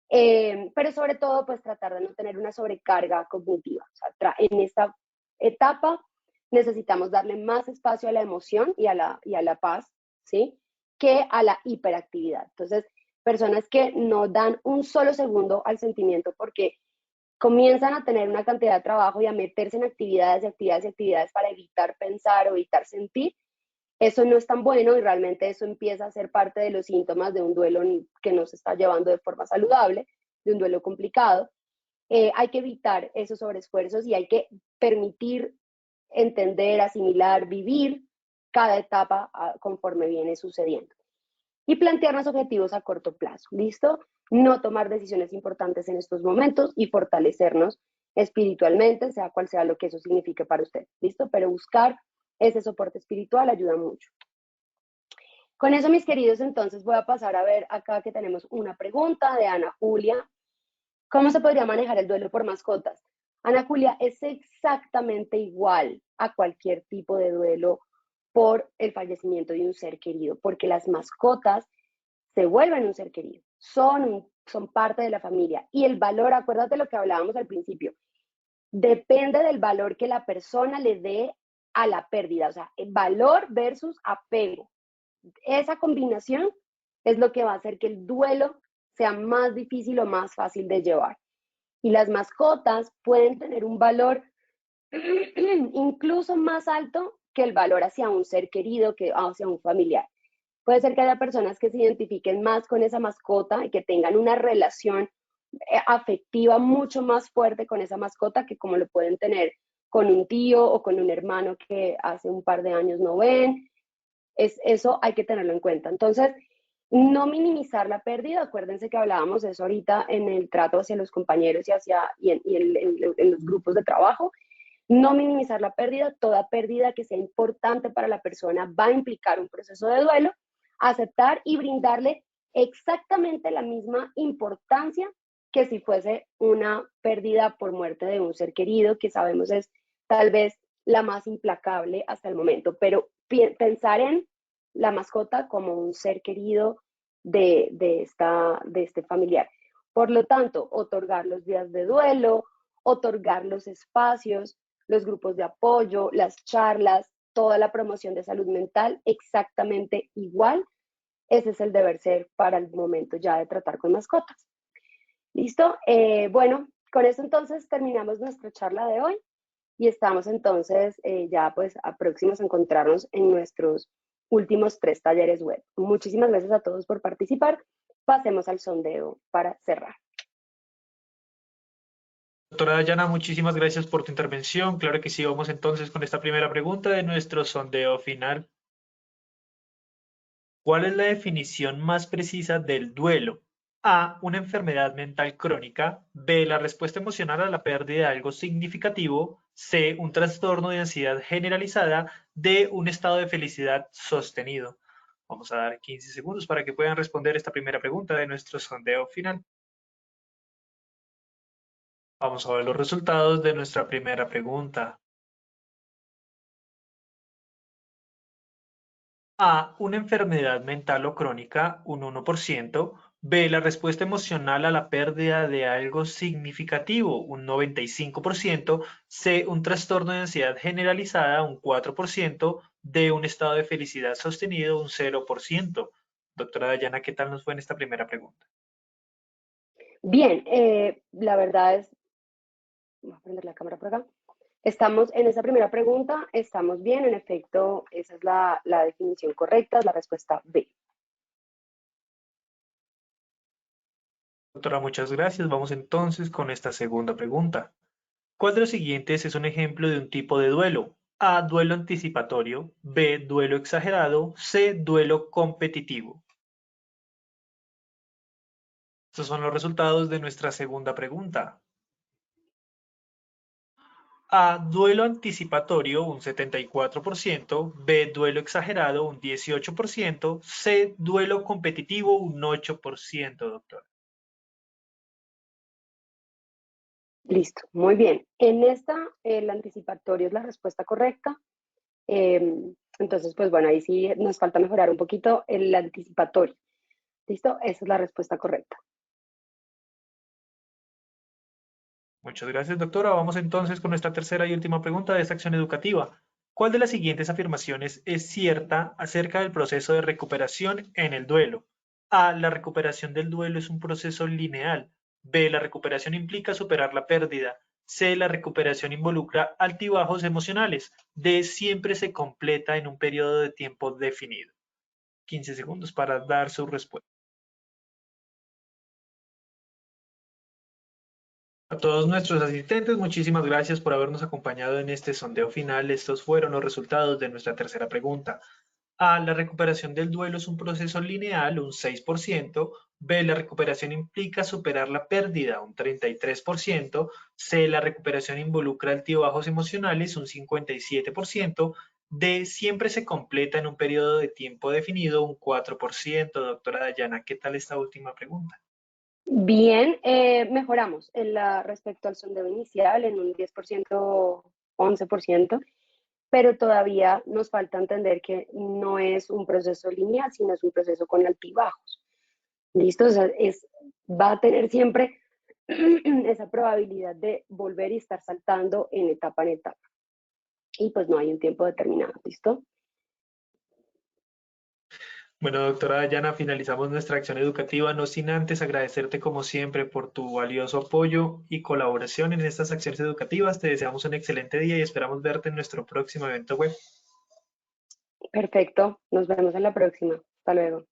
Pero sobre todo, pues tratar de no tener una sobrecarga cognitiva. O sea, en esta etapa necesitamos darle más espacio a la emoción y a la paz, ¿sí? Que a la hiperactividad. Entonces, personas que no dan un solo segundo al sentimiento porque comienzan a tener una cantidad de trabajo y a meterse en actividades y actividades y actividades para evitar pensar o evitar sentir, eso no es tan bueno y realmente eso empieza a ser parte de los síntomas de un duelo que no se está llevando de forma saludable, de un duelo complicado. Hay que evitar esos sobreesfuerzos y hay que permitir entender, asimilar, vivir cada etapa conforme viene sucediendo. Y plantearnos objetivos a corto plazo, ¿listo? No tomar decisiones importantes en estos momentos y fortalecernos espiritualmente, sea cual sea lo que eso signifique para usted, ¿listo? Pero buscar ese soporte espiritual ayuda mucho. Con eso, mis queridos, entonces voy a pasar a ver acá que tenemos una pregunta de Ana Julia. ¿Cómo se podría manejar el duelo por mascotas? Ana Julia, es exactamente igual a cualquier tipo de duelo por el fallecimiento de un ser querido, porque las mascotas se vuelven un ser querido, son parte de la familia. Y el valor, acuérdate lo que hablábamos al principio, depende del valor que la persona le dé a la pérdida, o sea, valor versus apego. Esa combinación es lo que va a hacer que el duelo sea más difícil o más fácil de llevar. Y las mascotas pueden tener un valor incluso más alto que el valor hacia un ser querido, que hacia un familiar. Puede ser que haya personas que se identifiquen más con esa mascota y que tengan una relación afectiva mucho más fuerte con esa mascota que como lo pueden tener con un tío o con un hermano que hace un par de años no ven. Eso hay que tenerlo en cuenta. Entonces, no minimizar la pérdida. Acuérdense que hablábamos de eso ahorita en el trato hacia los compañeros en los grupos de trabajo. No minimizar la pérdida. Toda pérdida que sea importante para la persona va a implicar un proceso de duelo. Aceptar y brindarle exactamente la misma importancia que si fuese una pérdida por muerte de un ser querido, que sabemos es tal vez la más implacable hasta el momento, pero pensar en la mascota como un ser querido de este familiar. Por lo tanto, otorgar los días de duelo, otorgar los espacios, los grupos de apoyo, las charlas, toda la promoción de salud mental, exactamente igual. Ese es el deber ser para el momento ya de tratar con mascotas. ¿Listo? Bueno, con eso entonces terminamos nuestra charla de hoy y estamos entonces ya pues próximos a encontrarnos en nuestros últimos 3 talleres web. Muchísimas gracias a todos por participar. Pasemos al sondeo para cerrar. Doctora Dayana, muchísimas gracias por tu intervención. Claro que sí, vamos entonces con esta primera pregunta de nuestro sondeo final. ¿Cuál es la definición más precisa del duelo? A, una enfermedad mental crónica. B, la respuesta emocional a la pérdida de algo significativo. C, un trastorno de ansiedad generalizada. D, un estado de felicidad sostenido. Vamos a dar 15 segundos para que puedan responder esta primera pregunta de nuestro sondeo final. Vamos a ver los resultados de nuestra primera pregunta. A, una enfermedad mental o crónica, un 1%. B, la respuesta emocional a la pérdida de algo significativo, un 95%. C, un trastorno de ansiedad generalizada, un 4%. D, un estado de felicidad sostenido, un 0%. Doctora Dayana, ¿qué tal nos fue en esta primera pregunta? Bien, la verdad es, voy a prender la cámara por acá. Estamos en esa primera pregunta, estamos bien, en efecto, esa es la definición correcta, es la respuesta B. Doctora, muchas gracias. Vamos entonces con esta segunda pregunta. ¿Cuál de los siguientes es un ejemplo de un tipo de duelo? A, duelo anticipatorio. B, duelo exagerado. C, duelo competitivo. Estos son los resultados de nuestra segunda pregunta. A, duelo anticipatorio, un 74%, B, duelo exagerado, un 18%, C, duelo competitivo, un 8%, doctor. Listo, muy bien. En esta, el anticipatorio es la respuesta correcta. Entonces, pues bueno, ahí sí nos falta mejorar un poquito el anticipatorio. ¿Listo? Esa es la respuesta correcta. Muchas gracias, doctora. Vamos entonces con nuestra tercera y última pregunta de esta acción educativa. ¿Cuál de las siguientes afirmaciones es cierta acerca del proceso de recuperación en el duelo? A, la recuperación del duelo es un proceso lineal. B, la recuperación implica superar la pérdida. C, la recuperación involucra altibajos emocionales. D, siempre se completa en un periodo de tiempo definido. 15 segundos para dar su respuesta. A todos nuestros asistentes, muchísimas gracias por habernos acompañado en este sondeo final. Estos fueron los resultados de nuestra tercera pregunta. A, la recuperación del duelo es un proceso lineal, un 6%. B, la recuperación implica superar la pérdida, un 33%. C, la recuperación involucra altibajos emocionales, un 57%. D, siempre se completa en un periodo de tiempo definido, un 4%. Doctora Dayana, ¿qué tal esta última pregunta? Bien, mejoramos respecto al sondeo inicial en un 10%, 11%, pero todavía nos falta entender que no es un proceso lineal, sino es un proceso con altibajos. ¿Listo? O sea, va a tener siempre esa probabilidad de volver y estar saltando en etapa en etapa. Y pues no hay un tiempo determinado, ¿listo? Bueno, doctora Dayana, finalizamos nuestra acción educativa, no sin antes agradecerte como siempre por tu valioso apoyo y colaboración en estas acciones educativas. Te deseamos un excelente día y esperamos verte en nuestro próximo evento web. Perfecto, nos vemos en la próxima. Hasta luego.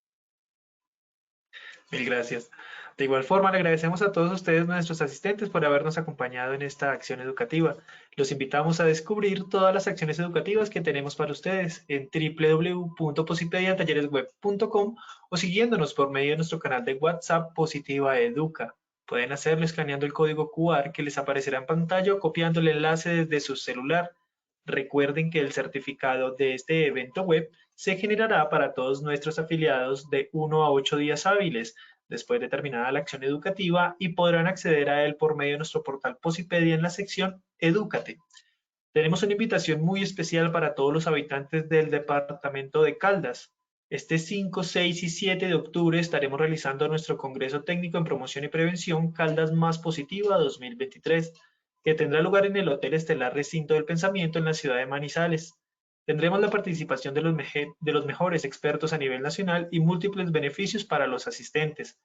Mil gracias. De igual forma, le agradecemos a todos ustedes, nuestros asistentes, por habernos acompañado en esta acción educativa. Los invitamos a descubrir todas las acciones educativas que tenemos para ustedes en www.posipediatalleresweb.com o siguiéndonos por medio de nuestro canal de WhatsApp Positiva Educa. Pueden hacerlo escaneando el código QR que les aparecerá en pantalla o copiando el enlace desde su celular. Recuerden que el certificado de este evento web se generará para todos nuestros afiliados de 1 a 8 días hábiles después de terminada la acción educativa y podrán acceder a él por medio de nuestro portal Posipedia en la sección Edúcate. Tenemos una invitación muy especial para todos los habitantes del departamento de Caldas. Este 5, 6 y 7 de octubre estaremos realizando nuestro Congreso Técnico en Promoción y Prevención Caldas Más Positiva 2023, que tendrá lugar en el Hotel Estelar Recinto del Pensamiento en la ciudad de Manizales. Tendremos la participación de los mejores expertos a nivel nacional y múltiples beneficios para los asistentes.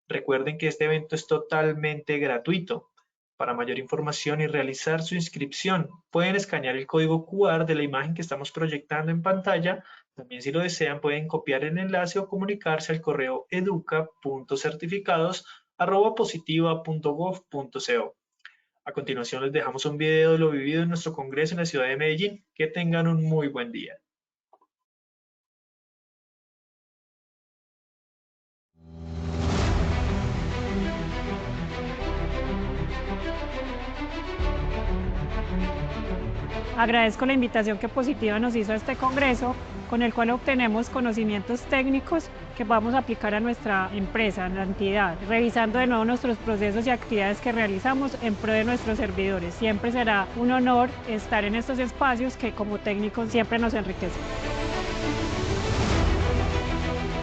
Recuerden que este evento es totalmente gratuito. Para mayor información y realizar su inscripción, pueden escanear el código QR de la imagen que estamos proyectando en pantalla. También, si lo desean, pueden copiar el enlace o comunicarse al correo educa.certificados@positiva.gov.co. A continuación, les dejamos un video de lo vivido en nuestro congreso en la ciudad de Medellín. Que tengan un muy buen día. Agradezco la invitación que Positiva nos hizo a este congreso, con el cual obtenemos conocimientos técnicos que vamos a aplicar a nuestra empresa, a la entidad, revisando de nuevo nuestros procesos y actividades que realizamos en pro de nuestros servidores. Siempre será un honor estar en estos espacios que como técnicos siempre nos enriquecen.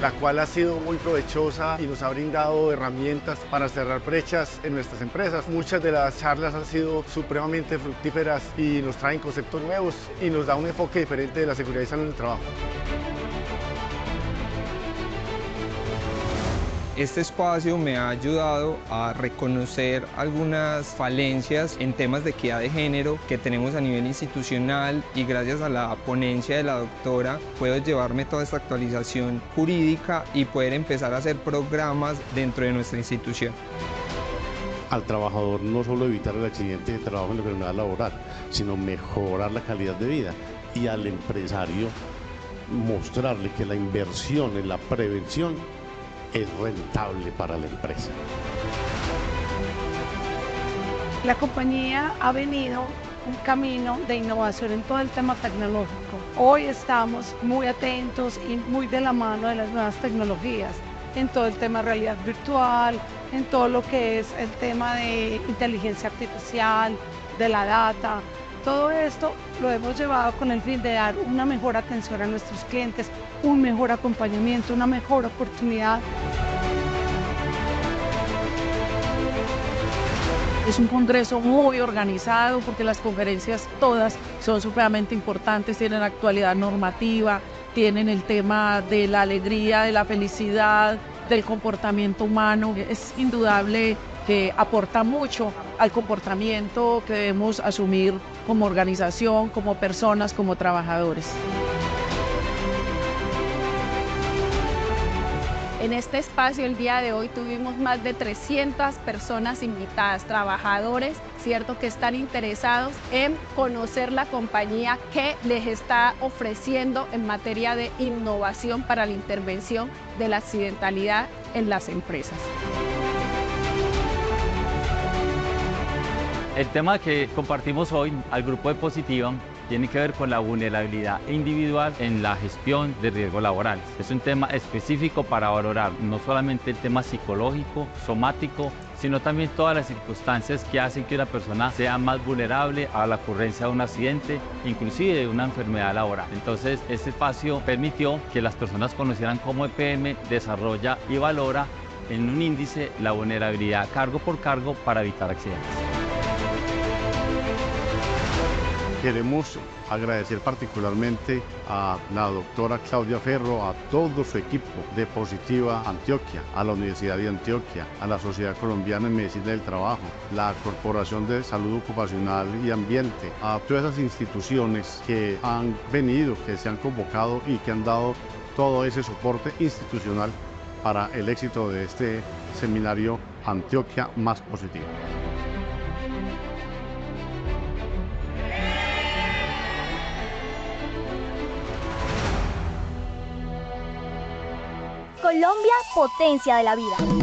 La cual ha sido muy provechosa y nos ha brindado herramientas para cerrar brechas en nuestras empresas. Muchas de las charlas han sido supremamente fructíferas y nos traen conceptos nuevos y nos da un enfoque diferente de la seguridad y salud en el trabajo. Este espacio me ha ayudado a reconocer algunas falencias en temas de equidad de género que tenemos a nivel institucional, y gracias a la ponencia de la doctora puedo llevarme toda esta actualización jurídica y poder empezar a hacer programas dentro de nuestra institución. Al trabajador no solo evitar el accidente de trabajo en la enfermedad laboral, sino mejorar la calidad de vida, y al empresario mostrarle que la inversión en la prevención es rentable para la empresa. La compañía ha venido un camino de innovación en todo el tema tecnológico. Hoy estamos muy atentos y muy de la mano de las nuevas tecnologías, en todo el tema de realidad virtual, en todo lo que es el tema de inteligencia artificial, de la data. Todo esto lo hemos llevado con el fin de dar una mejor atención a nuestros clientes, un mejor acompañamiento, una mejor oportunidad. Es un congreso muy organizado porque las conferencias todas son supremamente importantes, tienen actualidad normativa, tienen el tema de la alegría, de la felicidad, del comportamiento humano. Es indudable que aporta mucho al comportamiento que debemos asumir como organización, como personas, como trabajadores. En este espacio el día de hoy tuvimos más de 300 personas invitadas, trabajadores, cierto, que están interesados en conocer la compañía que les está ofreciendo en materia de innovación para la intervención de la accidentalidad en las empresas. El tema que compartimos hoy al grupo de Positiva tiene que ver con la vulnerabilidad individual en la gestión de riesgos laborales. Es un tema específico para valorar no solamente el tema psicológico, somático, sino también todas las circunstancias que hacen que una persona sea más vulnerable a la ocurrencia de un accidente, inclusive de una enfermedad laboral. Entonces, este espacio permitió que las personas conocieran cómo EPM desarrolla y valora en un índice la vulnerabilidad cargo por cargo para evitar accidentes. Queremos agradecer particularmente a la doctora Claudia Ferro, a todo su equipo de Positiva Antioquia, a la Universidad de Antioquia, a la Sociedad Colombiana de Medicina del Trabajo, la Corporación de Salud Ocupacional y Ambiente, a todas esas instituciones que han venido, que se han convocado y que han dado todo ese soporte institucional para el éxito de este seminario Antioquia Más Positiva. Colombia, potencia de la vida.